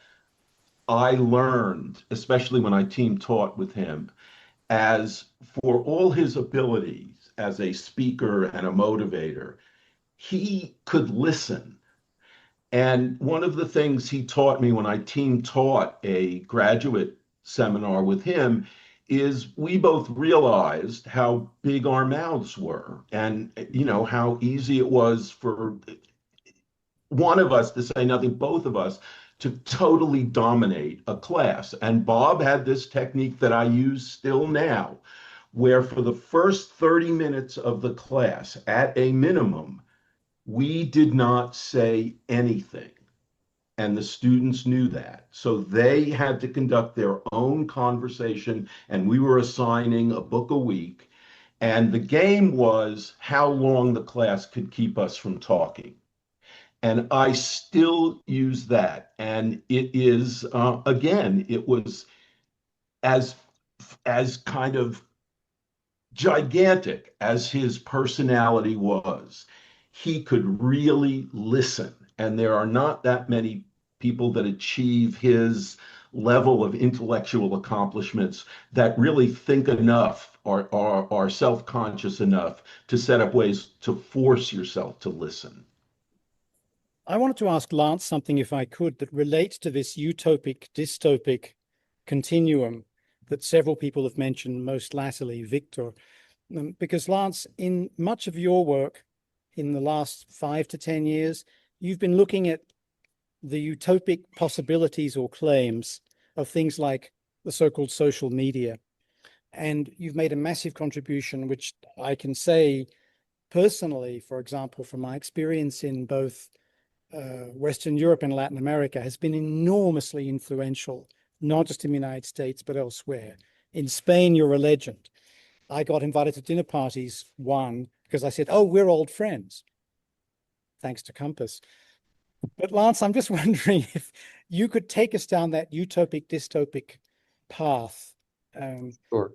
I learned, especially when I team taught with him, as for all his abilities as a speaker and a motivator, he could listen. And one of the things he taught me when I team taught a graduate seminar with him is we both realized how big our mouths were, and how easy it was for one of us, to say nothing, both of us, to totally dominate a class. And Bob had this technique that I use still now, where for the first 30 minutes of the class, at a minimum, we did not say anything. And the students knew that. So they had to conduct their own conversation, and we were assigning a book a week. And the game was how long the class could keep us from talking. And I still use that. And it is, again, it was as kind of gigantic as his personality was. He could really listen. And there are not that many people that achieve his level of intellectual accomplishments that really think enough or are self-conscious enough to set up ways to force yourself to listen. I wanted to ask Lance something, if I could, that relates to this utopic, dystopic continuum that several people have mentioned, most latterly Victor. Because Lance, in much of your work in the last 5 to 10 years, you've been looking at the utopic possibilities or claims of things like the so-called social media. And you've made a massive contribution, which I can say personally, for example, from my experience in both Western Europe and Latin America, has been enormously influential, not just in the United States, but elsewhere. In Spain, you're a legend. I got invited to dinner parties, one, because I said, oh, we're old friends, thanks to Compass. But Lance, I'm just wondering if you could take us down that utopic, dystopic path. Sure.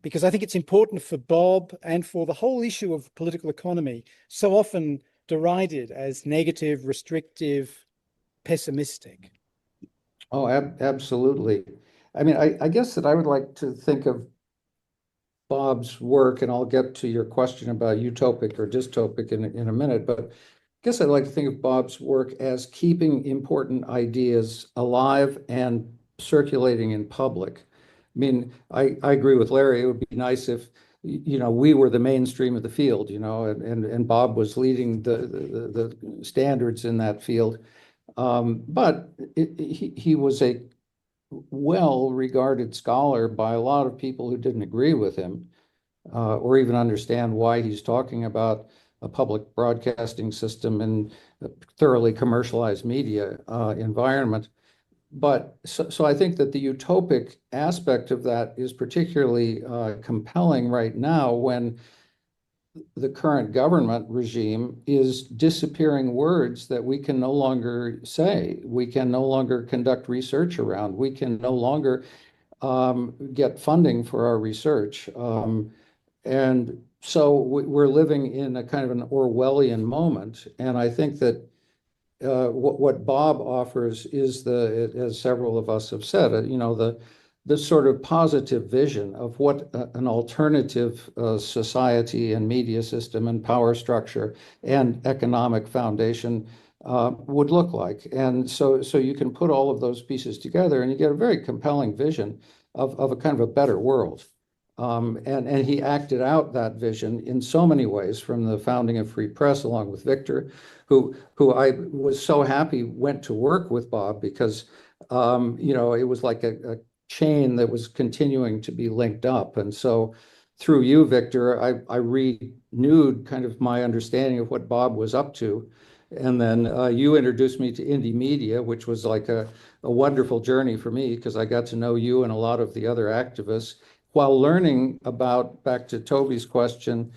Because I think it's important for Bob and for the whole issue of political economy, so often derided as negative, restrictive, pessimistic. Oh, absolutely. I mean, I guess that I would like to think of Bob's work, and I'll get to your question about utopic or dystopic in a minute, but I guess I'd like to think of Bob's work as keeping important ideas alive and circulating in public. I mean, I agree with Larry. It would be nice if, we were the mainstream of the field, and Bob was leading the standards in that field. But he was a well-regarded scholar by a lot of people who didn't agree with him, or even understand why he's talking about a public broadcasting system and a thoroughly commercialized media environment. But so I think that the utopic aspect of that is particularly compelling right now, when the current government regime is disappearing words that we can no longer say. We can no longer conduct research around. We can no longer get funding for our research. And so we're living in a kind of an Orwellian moment. And I think that what Bob offers is as several of us have said, the sort of positive vision of what an alternative society and media system and power structure and economic foundation would look like. And so you can put all of those pieces together and you get a very compelling vision of a kind of a better world. And he acted out that vision in so many ways, from the founding of Free Press along with Victor, who I was so happy went to work with Bob, because it was like a chain that was continuing to be linked up. And so through you, Victor, I renewed kind of my understanding of what Bob was up to. And then you introduced me to indie media, which was like a wonderful journey for me, because I got to know you and a lot of the other activists while learning about, back to Toby's question,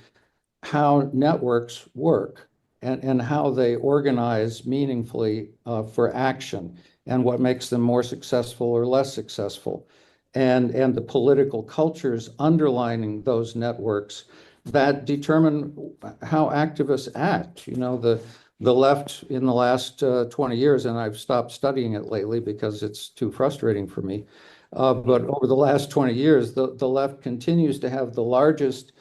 how networks work and how they organize meaningfully for action, and what makes them more successful or less successful, and the political cultures underlining those networks that determine how activists act. The left in the last 20 years, and I've stopped studying it lately because it's too frustrating for me, but over the last 20 years, the left continues to have the largest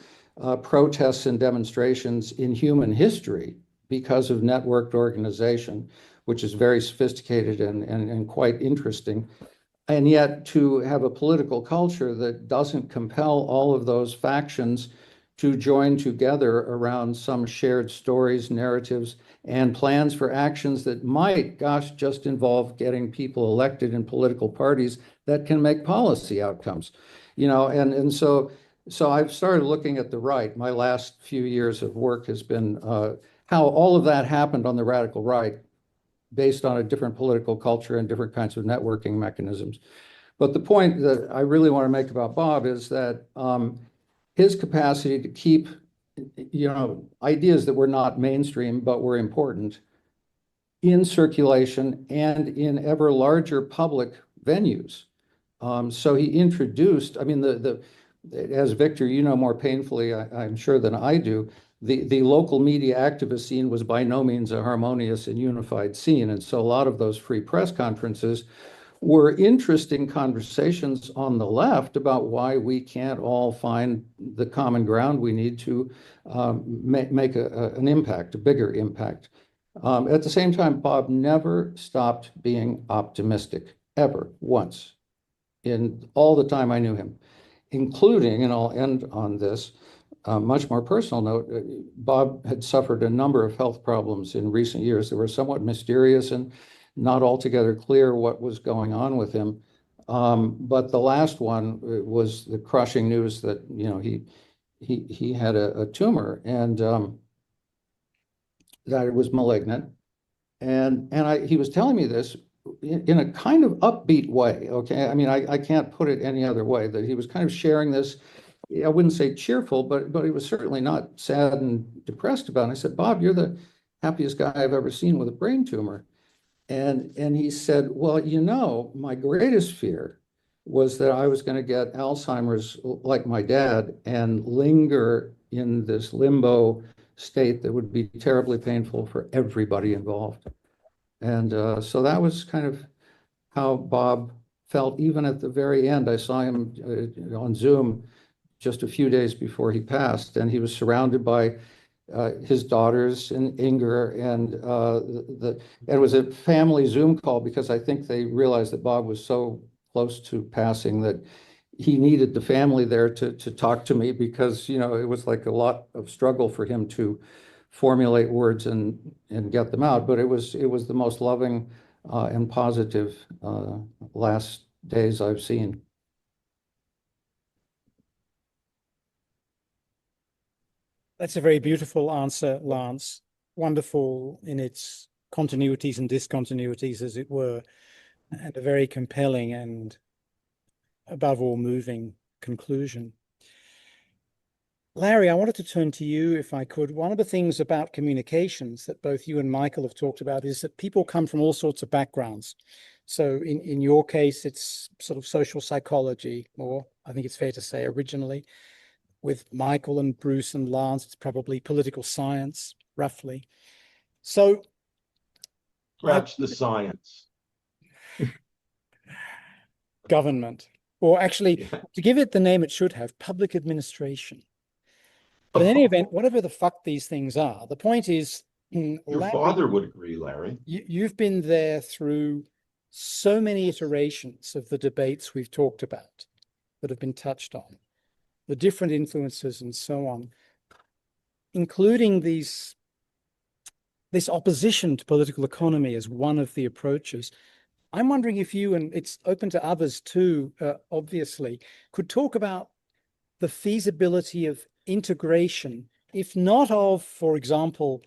protests and demonstrations in human history because of networked organization, which is very sophisticated and quite interesting. And yet to have a political culture that doesn't compel all of those factions to join together around some shared stories, narratives, and plans for actions that might, just involve getting people elected in political parties that can make policy outcomes. And so I've started looking at the right. My last few years of work has been how all of that happened on the radical right, based on a different political culture and different kinds of networking mechanisms. But the point that I really want to make about Bob is that his capacity to keep, ideas that were not mainstream but were important in circulation and in ever larger public venues. So he introduced, as Victor, more painfully, I'm sure, than I do, the local media activist scene was by no means a harmonious and unified scene. And so a lot of those free press conferences were interesting conversations on the left about why we can't all find the common ground we need to make an impact, a bigger impact. At the same time, Bob never stopped being optimistic, ever, once, in all the time I knew him, including, and I'll end on this, much more personal note, Bob had suffered a number of health problems in recent years that were somewhat mysterious and not altogether clear what was going on with him. But the last one was the crushing news that, you know, he had a tumor, and that it was malignant. And he was telling me this in a kind of upbeat way. Okay. I mean, I can't put it any other way, that he was kind of sharing this. I wouldn't say cheerful, but he was certainly not sad and depressed about it. I said, Bob, you're the happiest guy I've ever seen with a brain tumor. And he said, well, you know, my greatest fear was that I was going to get Alzheimer's like my dad and linger in this limbo state that would be terribly painful for everybody involved. And so that was kind of how Bob felt even at the very end. I saw him on Zoom just a few days before he passed, and he was surrounded by his daughters and Inger, and it was a family Zoom call because I think they realized that Bob was so close to passing that he needed the family there to talk to me, because, you know, it was like a lot of struggle for him to formulate words and get them out. But it was the most loving and positive last days I've seen. That's a very beautiful answer, Lance. Wonderful in its continuities and discontinuities, as it were, and a very compelling and, above all, moving conclusion. Larry, I wanted to turn to you, if I could. One of the things about communications that both you and Michael have talked about is that people come from all sorts of backgrounds. So in your case, it's sort of social psychology, or I think it's fair to say originally. With Michael and Bruce and Lance, it's probably political science, roughly. So Perhaps the science. Government, or actually, to give it the name it should have, public administration. But in any event, whatever the fuck these things are, the point is, Your Larry, father would agree, Larry. you've been there through so many iterations of the debates we've talked about that have been touched on, the different influences and so on, including this opposition to political economy as one of the approaches. I'm wondering if you, and it's open to others too, obviously, could talk about the feasibility of integration, if not of, for example,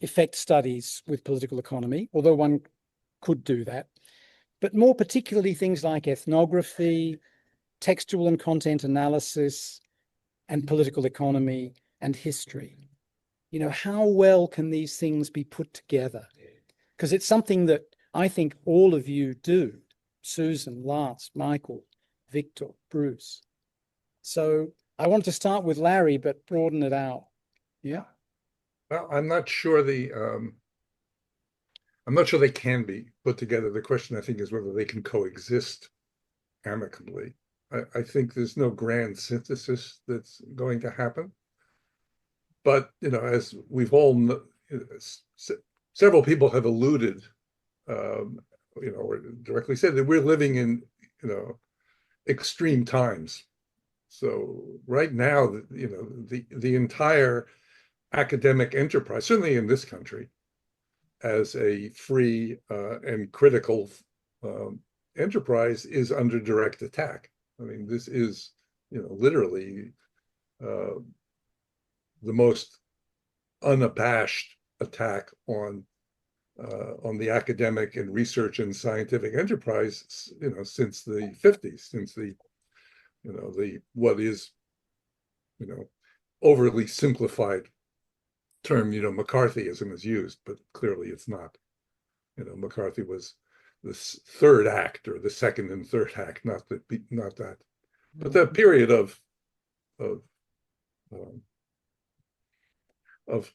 effect studies with political economy, although one could do that, but more particularly things like ethnography, textual and content analysis, and political economy and history. You know, how well can these things be put together? Because it's something that I think all of you do, Susan, Lance, Michael, Victor, Bruce. So I want to start with Larry, but broaden it out. Yeah. Well, I'm not sure they can be put together. The question, I think, is whether they can coexist amicably. I think there's no grand synthesis that's going to happen. But, you know, as we've all, several people have alluded, you know, or directly said that we're living in, you know, extreme times. So right now, you know, the entire academic enterprise, certainly in this country, as a free and critical enterprise, is under direct attack. I mean, this is, you know, literally the most unabashed attack on the academic and research and scientific enterprise, you know, since the 50s, since the, you know, what is, you know, overly simplified term, you know, McCarthyism is used, but clearly it's not. You know, McCarthy was the third act, or the second and third act, not that. But that period of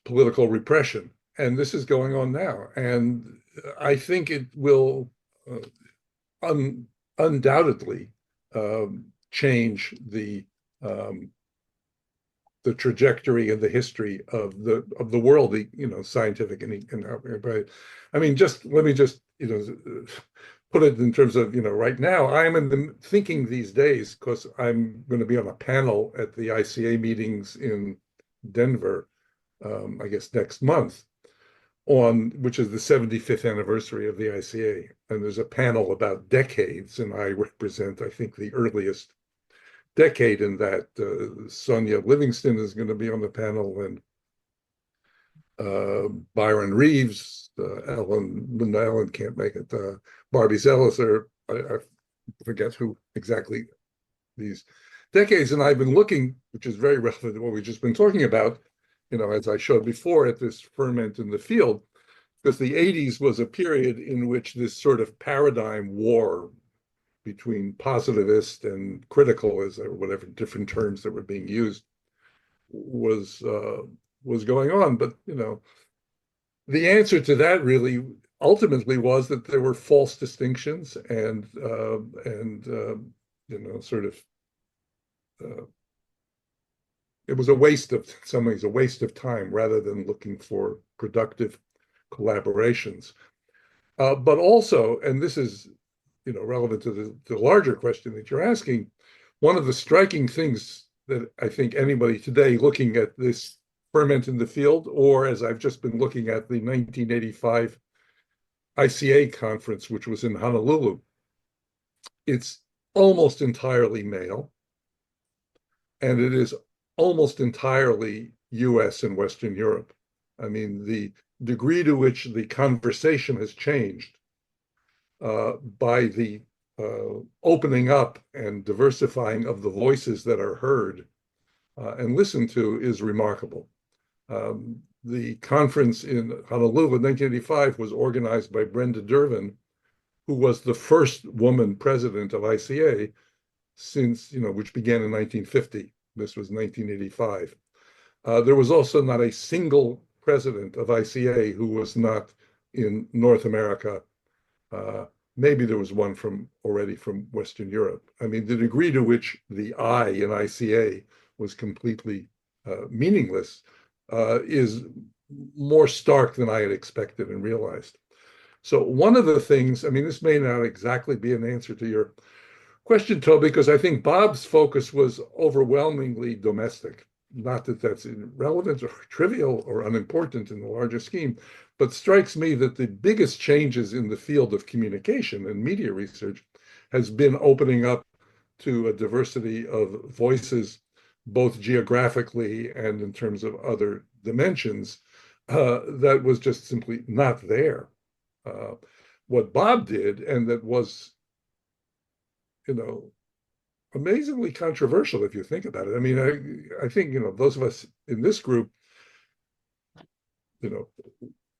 political repression, and this is going on now, and I think it will undoubtedly change the the trajectory and the history of the world, scientific and right. I mean, let me just put it in terms of right now. I'm in the thinking these days because I'm going to be on a panel at the ICA meetings in Denver, I guess next month, which is the 75th anniversary of the ICA, and there's a panel about decades, and I represent, I think, the earliest decade in that. Sonia Livingston is going to be on the panel, and Byron Reeves, Ellen can't make it, Barbie Zelliser, I forget who exactly these decades, and I've been looking, which is very relevant to what we've just been talking about, as I showed before, at this ferment in the field, because the 80s was a period in which this sort of paradigm war between positivist and critical, or whatever different terms that were being used, was going on. But the answer to that really ultimately was that there were false distinctions and sort of it was a waste of, in some ways, a waste of time rather than looking for productive collaborations. But also, and this is relevant to the larger question that you're asking, one of the striking things that I think anybody today looking at this ferment in the field, or as I've just been looking at the 1985 ICA conference, which was in Honolulu, it's almost entirely male, and it is almost entirely US and Western Europe. I mean, the degree to which the conversation has changed by the opening up and diversifying of the voices that are heard and listened to is remarkable. The conference in Honolulu in 1985 was organized by Brenda Dervin, who was the first woman president of ICA since, which began in 1950. This was 1985. There was also not a single president of ICA who was not in North America. Maybe there was one already from Western Europe. I mean, the degree to which the I in ICA was completely meaningless is more stark than I had expected and realized. So one of the things, I mean, this may not exactly be an answer to your question, Toby, because I think Bob's focus was overwhelmingly domestic. Not that that's irrelevant or trivial or unimportant in the larger scheme, but strikes me that the biggest changes in the field of communication and media research has been opening up to a diversity of voices, both geographically and in terms of other dimensions, that was just simply not there. What Bob did, and that was, amazingly controversial if you think about it. I mean, I think, those of us in this group,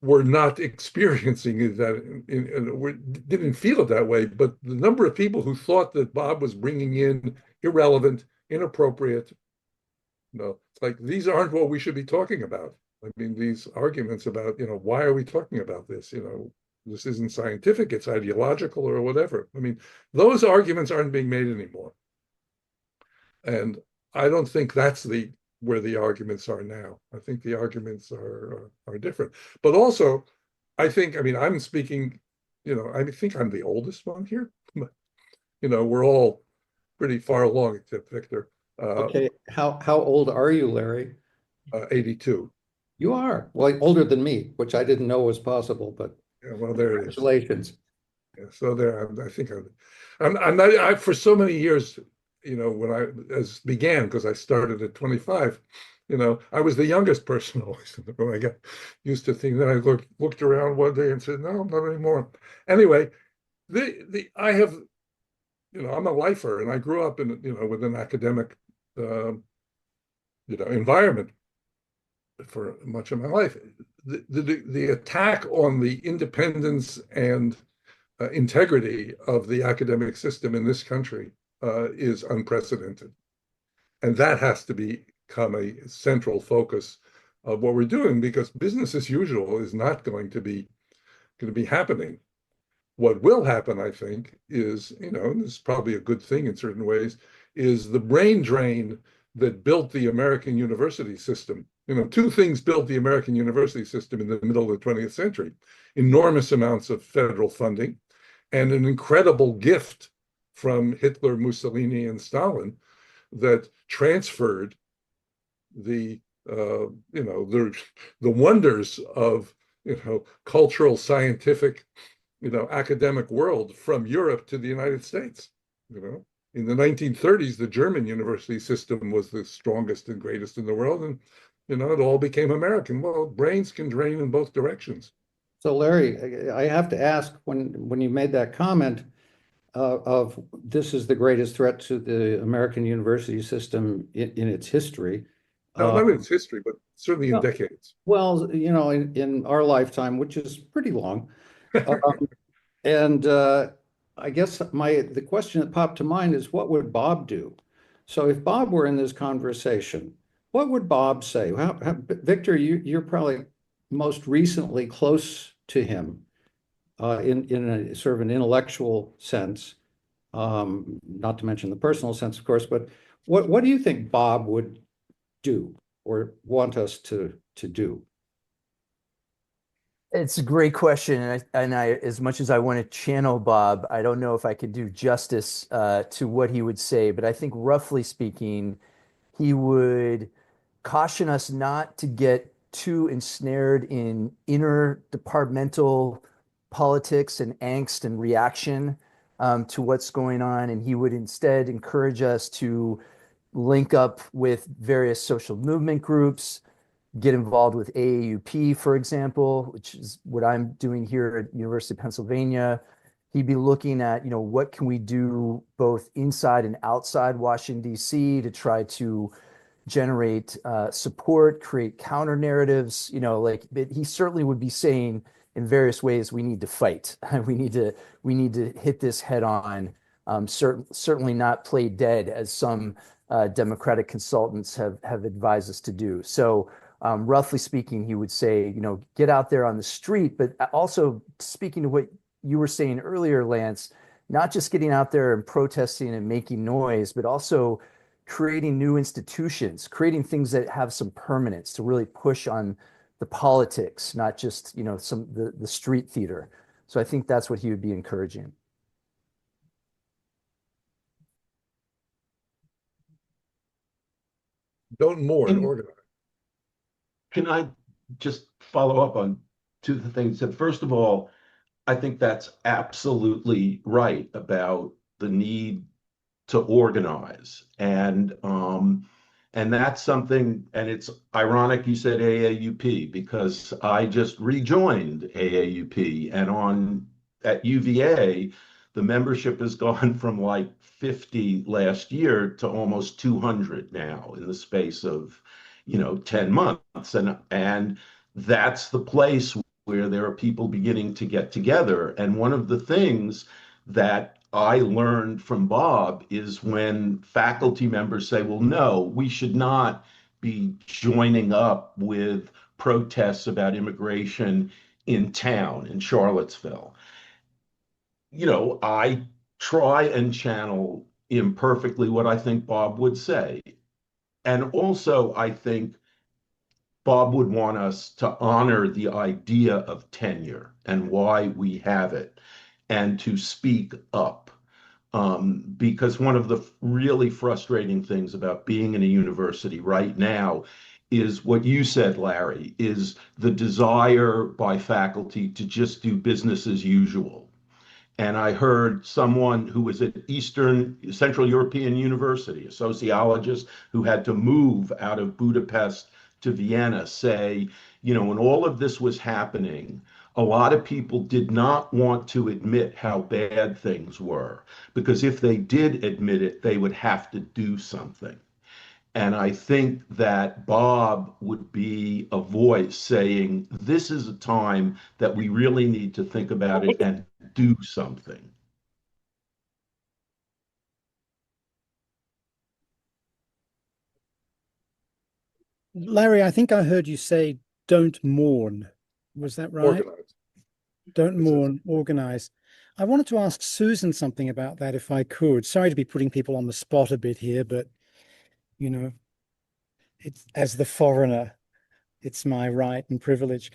were not experiencing that, didn't feel it that way, but the number of people who thought that Bob was bringing in irrelevant, inappropriate, it's like, these aren't what we should be talking about. I mean, these arguments about, why are we talking about this? This isn't scientific, it's ideological or whatever. I mean, those arguments aren't being made anymore. And I don't think that's where the arguments are now. I think the arguments are different. But also, I mean, I'm speaking, I think I'm the oldest one here. We're all pretty far along, except Victor. Okay, how old are you, Larry? 82. You are, well, older than me, which I didn't know was possible, but yeah, well, there it is. Congratulations. Yeah, so there, I think I'm not, for so many years, when I began, because I started at 25, I was the youngest person always when I got used to things. Then I looked around one day and said, no, not anymore. Anyway, I have, I'm a lifer, and I grew up in, with an academic, environment for much of my life. The attack on the independence and integrity of the academic system in this country is unprecedented. And that has to become a central focus of what we're doing, because business as usual is not going to be happening. What will happen, I think, is, and this is probably a good thing in certain ways, is the brain drain that built the American university system. Two things built the American university system in the middle of the 20th century: enormous amounts of federal funding and an incredible gift from Hitler, Mussolini, and Stalin that transferred the wonders of cultural, scientific, academic world from Europe to the United States. In the 1930s, the German university system was the strongest and greatest in the world, and it all became American. Well, brains can drain in both directions. So Larry, I have to ask, when you made that comment of this is the greatest threat to the American university system in its history. No, not in its history, but certainly in decades. Well, in our lifetime, which is pretty long. And I guess the question that popped to mind is, what would Bob do? So if Bob were in this conversation, what would Bob say? Victor, you're probably most recently close to him in a sort of an intellectual sense, not to mention the personal sense, of course, but what do you think Bob would do or want us to do? It's a great question, and I, as much as I want to channel Bob, I don't know if I could do justice to what he would say. But I think, roughly speaking, he would caution us not to get too ensnared in interdepartmental politics and angst and reaction to what's going on, and he would instead encourage us to link up with various social movement groups, get involved with AAUP, for example, which is what I'm doing here at University of Pennsylvania. He'd be looking at, what can we do both inside and outside Washington, D.C. to try to generate support, create counter narratives, but he certainly would be saying in various ways, we need to fight. we need to hit this head on. Certainly not play dead, as some Democratic consultants have advised us to do. So roughly speaking, he would say, get out there on the street, but also speaking to what you were saying earlier, Lance, not just getting out there and protesting and making noise, but also creating new institutions, creating things that have some permanence to really push on the politics, not just, the street theater. So I think that's what he would be encouraging. Don't mourn, organize. Can I just follow up on two of the things that, first of all, I think that's absolutely right about the need to organize. And that's something, and it's ironic you said AAUP, because I just rejoined AAUP, and at UVA, the membership has gone from like 50 last year to almost 200 now in the space of 10 months. And that's the place where there are people beginning to get together. And one of the things that I learned from Bob is when faculty members say, well, no, we should not be joining up with protests about immigration in town, in Charlottesville. I try and channel imperfectly what I think Bob would say. And also, I think Bob would want us to honor the idea of tenure and why we have it, and to speak up. Because one of the really frustrating things about being in a university right now is what you said, Larry, is the desire by faculty to just do business as usual. And I heard someone who was at Central European University, a sociologist who had to move out of Budapest to Vienna, say, when all of this was happening, a lot of people did not want to admit how bad things were, because if they did admit it, they would have to do something. And I think that Bob would be a voice saying, this is a time that we really need to think about it and do something. Larry, I think I heard you say, don't mourn. Was that right? Organize. Don't mourn, organize. I wanted to ask Susan something about that, if I could. Sorry to be putting people on the spot a bit here, but, It's as the foreigner, it's my right and privilege.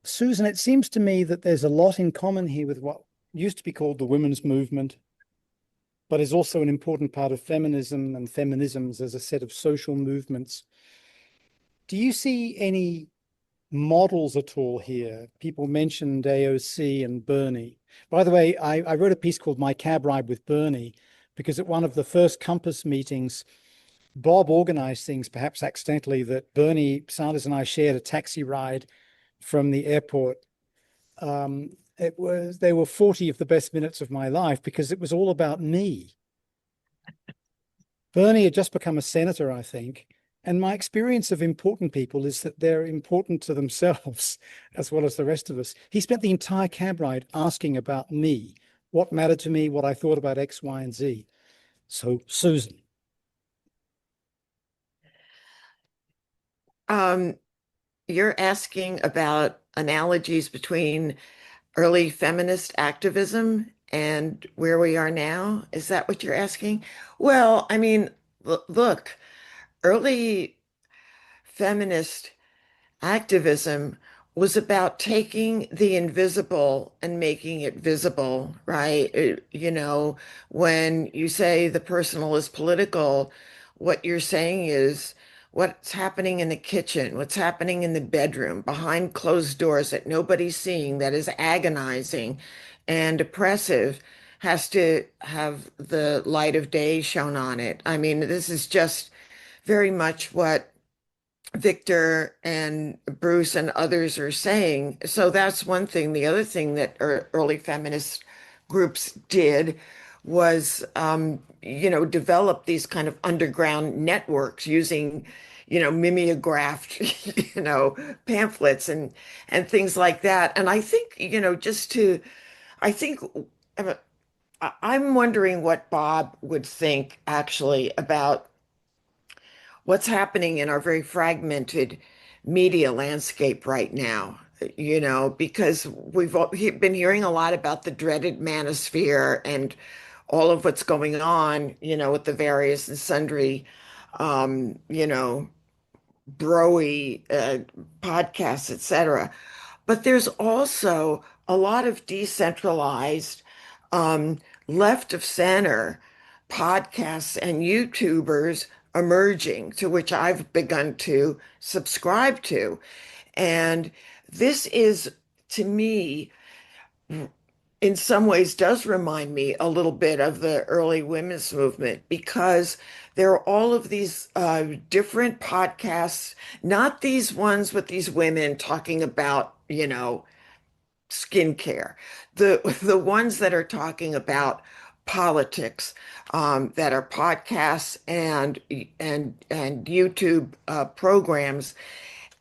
Susan, it seems to me that there's a lot in common here with what used to be called the women's movement, but is also an important part of feminism and feminisms as a set of social movements. Do you see any models at all here? People mentioned AOC and Bernie. By the way, I wrote a piece called My Cab Ride with Bernie, because at one of the first Compass meetings, Bob organized things, perhaps accidentally, that Bernie Sanders and I shared a taxi ride from the airport. They were 40 of the best minutes of my life because it was all about me. Bernie had just become a senator, I think. And my experience of important people is that they're important to themselves as well as the rest of us. He spent the entire cab ride asking about me, what mattered to me, what I thought about X, Y, and Z. So, Susan. You're asking about analogies between early feminist activism and where we are now. Is that what you're asking? Well, I mean, look, early feminist activism was about taking the invisible and making it visible, right? When you say the personal is political, what you're saying is what's happening in the kitchen, what's happening in the bedroom, behind closed doors that nobody's seeing, that is agonizing and oppressive, has to have the light of day shown on it. I mean, this is just very much what Victor and Bruce and others are saying. So that's one thing. The other thing that early feminist groups did was, develop these kind of underground networks using, mimeographed, pamphlets and things like that. And I think, I think uh, I'm wondering what Bob would think actually about what's happening in our very fragmented media landscape right now, because been hearing a lot about the dreaded manosphere and all of what's going on, with the various and sundry, um, you know, broy podcasts, etc. But there's also a lot of decentralized, um, left of center podcasts and YouTubers emerging, to which I've begun to subscribe to. And this is, to me, in some ways does remind me a little bit of the early women's movement because there are all of these different podcasts, not these ones with these women talking about, skincare, the ones that are talking about politics, that are podcasts and YouTube programs.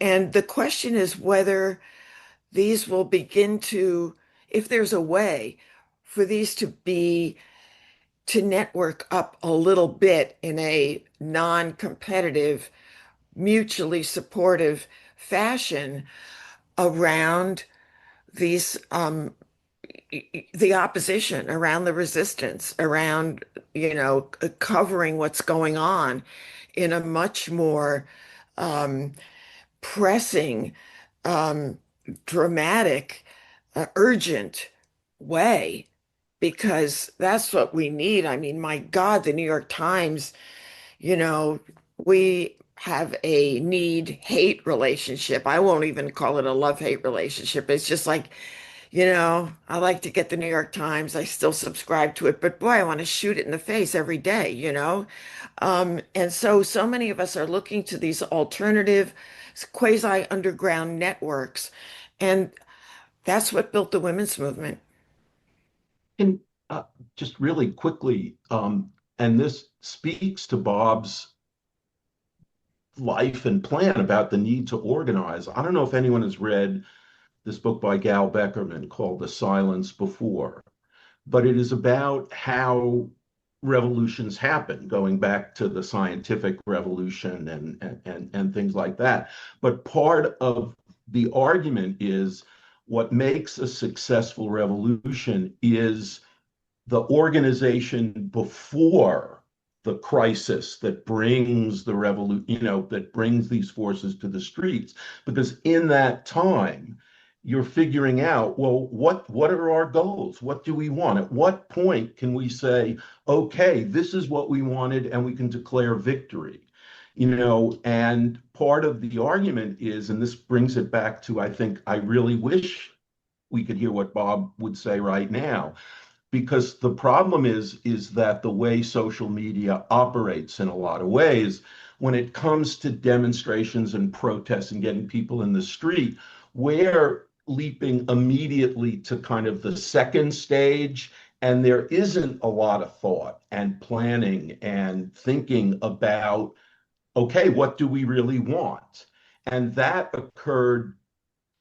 And the question is whether these will begin to, if there's a way for these to network up a little bit in a non-competitive, mutually supportive fashion around these the opposition, around the resistance, around covering what's going on in a much more um, pressing, um, dramatic, urgent way, because that's what we need. I mean, my God, the New York Times, you know, we have a need-hate relationship. I won't even call it a love-hate relationship. It's just like, I like to get the New York Times. I still subscribe to it, but boy, I want to shoot it in the face every day, And so many of us are looking to these alternative quasi-underground networks, and that's what built the women's movement. And just really quickly, and this speaks to Bob's life and plan about the need to organize. I don't know if anyone has read this book by Gal Beckerman called The Silence Before, but it is about how revolutions happen, going back to the scientific revolution and things like that. But part of the argument is what makes a successful revolution is the organization before the crisis that brings the revolution, that brings these forces to the streets. Because in that time, you're figuring out, well, what are our goals? What do we want? At what point can we say, okay, this is what we wanted, and we can declare victory? And part of the argument is, and this brings it back to, I think, I really wish we could hear what Bob would say right now, because the problem is that the way social media operates in a lot of ways, when it comes to demonstrations and protests and getting people in the street, we're leaping immediately to kind of the second stage, and there isn't a lot of thought and planning and thinking about, okay, what do we really want? And that occurred,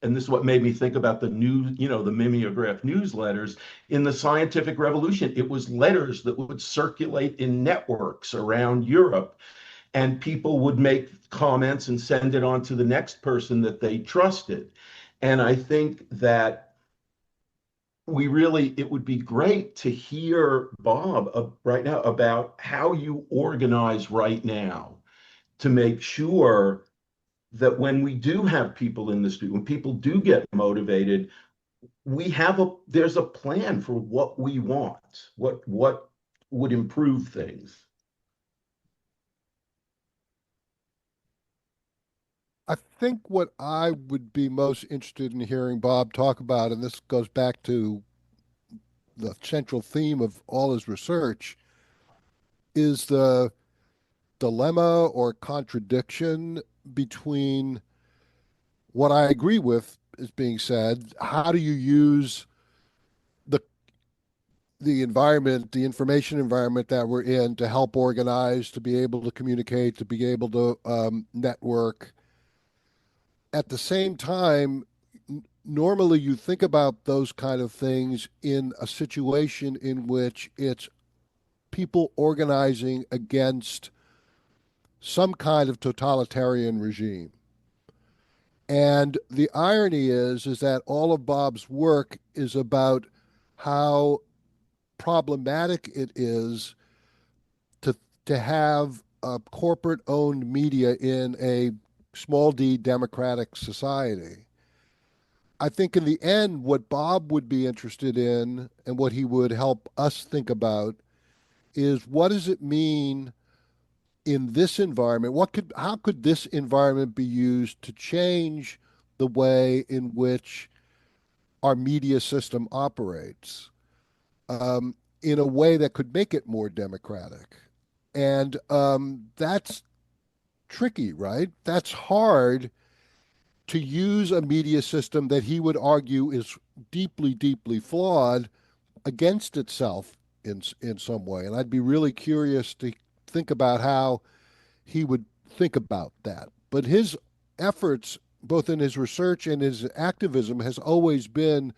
and this is what made me think about the the mimeograph newsletters. In the scientific revolution, it was letters that would circulate in networks around Europe, and people would make comments and send it on to the next person that they trusted. And I think that it would be great to hear, Bob, right now about how you organize right now to make sure that when we do have people in the street, when people do get motivated, there's a plan for what we want, what would improve things. I think what I would be most interested in hearing Bob talk about, and this goes back to the central theme of all his research, is the dilemma or contradiction between what I agree with is being said. How do you use the environment, the information environment that we're in, to help organize, to be able to communicate, to be able to network? At the same time, normally you think about those kind of things in a situation in which it's people organizing against some kind of totalitarian regime. And the irony is that all of Bob's work is about how problematic it is to have a corporate-owned media in a small d democratic society. I think in the end, what Bob would be interested in and what he would help us think about is, what does it mean in this environment? How could this environment be used to change the way in which our media system operates, in a way that could make it more democratic? And that's tricky, right? That's hard to use a media system that he would argue is deeply, deeply flawed against itself in some way. And I'd be really curious to think about how he would think about that. But his efforts, both in his research and his activism, has always been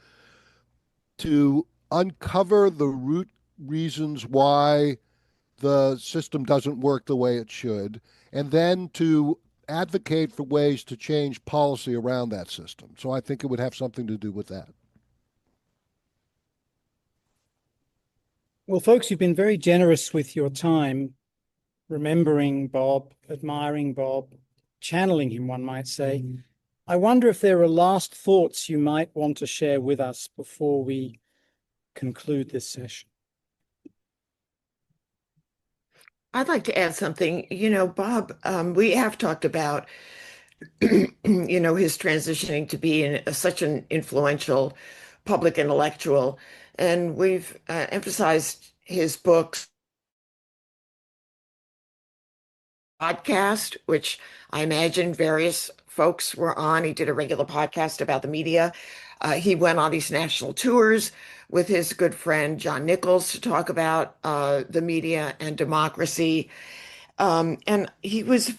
to uncover the root reasons why the system doesn't work the way it should, and then to advocate for ways to change policy around that system. So I think it would have something to do with that. Well, folks, you've been very generous with your time, remembering Bob, admiring Bob, channeling him, one might say. I wonder if there are last thoughts you might want to share with us before we conclude this session. I'd like to add something. Bob, we have talked about, his transitioning to being such an influential public intellectual. And we've emphasized his books, podcast, which I imagine various folks were on. He did a regular podcast about the media. He went on these national tours with his good friend John Nichols to talk about the media and democracy. And he was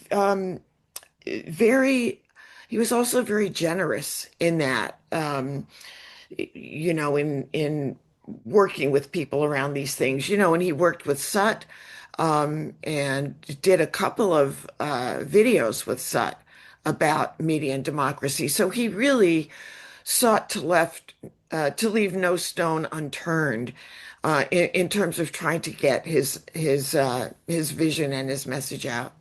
he was also very generous in that, in working with people around these things, and he worked with Sut and did a couple of videos with Sut about media and democracy. So he really sought to leave no stone unturned in terms of trying to get his vision and his message out.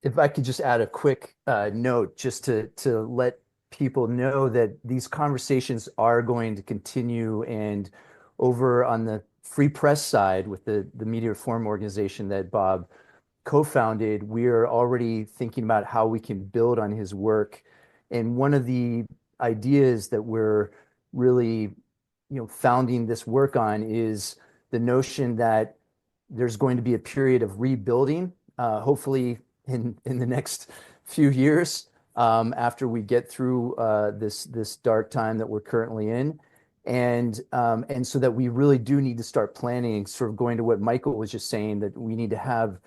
If I could just add a quick note just to let people know that these conversations are going to continue, and over on the Free Press side with the Media Reform organization that Bob co-founded, we are already thinking about how we can build on his work. And one of the ideas that we're really, founding this work on is the notion that there's going to be a period of rebuilding, hopefully in the next few years, after we get through this dark time that we're currently in. And so that we really do need to start planning, sort of going to what Michael was just saying, that we need to have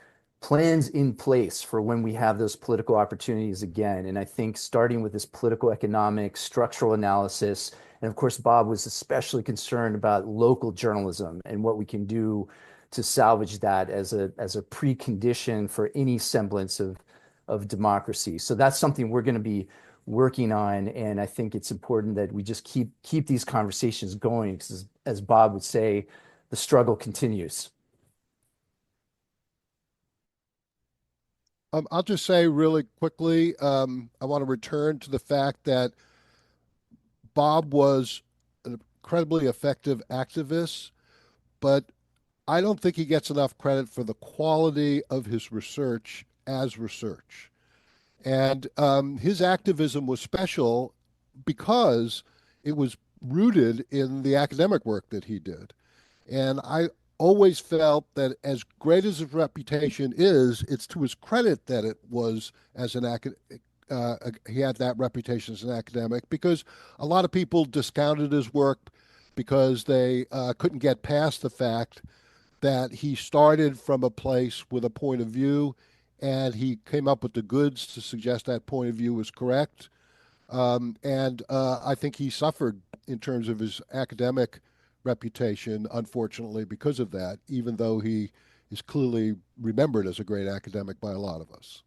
plans in place for when we have those political opportunities again. And I think starting with this political economic structural analysis, and of course, Bob was especially concerned about local journalism and what we can do to salvage that as a precondition for any semblance of democracy. So that's something we're going to be working on. And I think it's important that we just keep these conversations going, because as Bob would say, the struggle continues. I'll just say really quickly, I want to return to the fact that Bob was an incredibly effective activist, but I don't think he gets enough credit for the quality of his research as research. And his activism was special because it was rooted in the academic work that he did. And I always felt that as great as his reputation is, it's to his credit that it was as an he had that reputation as an academic, because a lot of people discounted his work because they couldn't get past the fact that he started from a place with a point of view, and he came up with the goods to suggest that point of view was correct. And I think he suffered in terms of his academic reputation, unfortunately, because of that, even though he is clearly remembered as a great academic by a lot of us.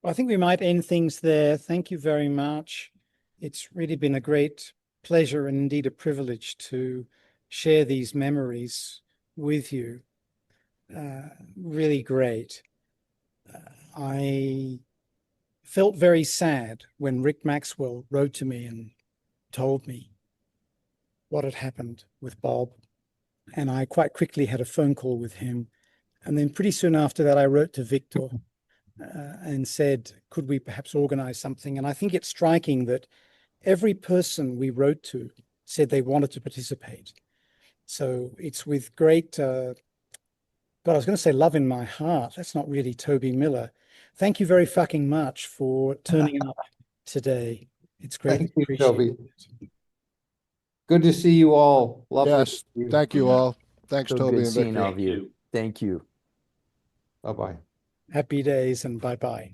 I think we might end things there. Thank you very much. It's really been a great pleasure and indeed a privilege to share these memories with you. Really great. I felt very sad when Rick Maxwell wrote to me and told me what had happened with Bob. And I quite quickly had a phone call with him. And then pretty soon after that, I wrote to Victor and said, could we perhaps organize something? And I think it's striking that every person we wrote to said they wanted to participate. So it's with great, God, I was going to say love in my heart. That's not really Toby Miller. Thank you very fucking much for turning up today. It's greatly Thank you, appreciated. Toby. Good to see you all. Lovely. Yes, thank you all. Thanks, So Toby good and seeing Victor. all of you. Thank you. Bye-bye. Happy days and bye-bye.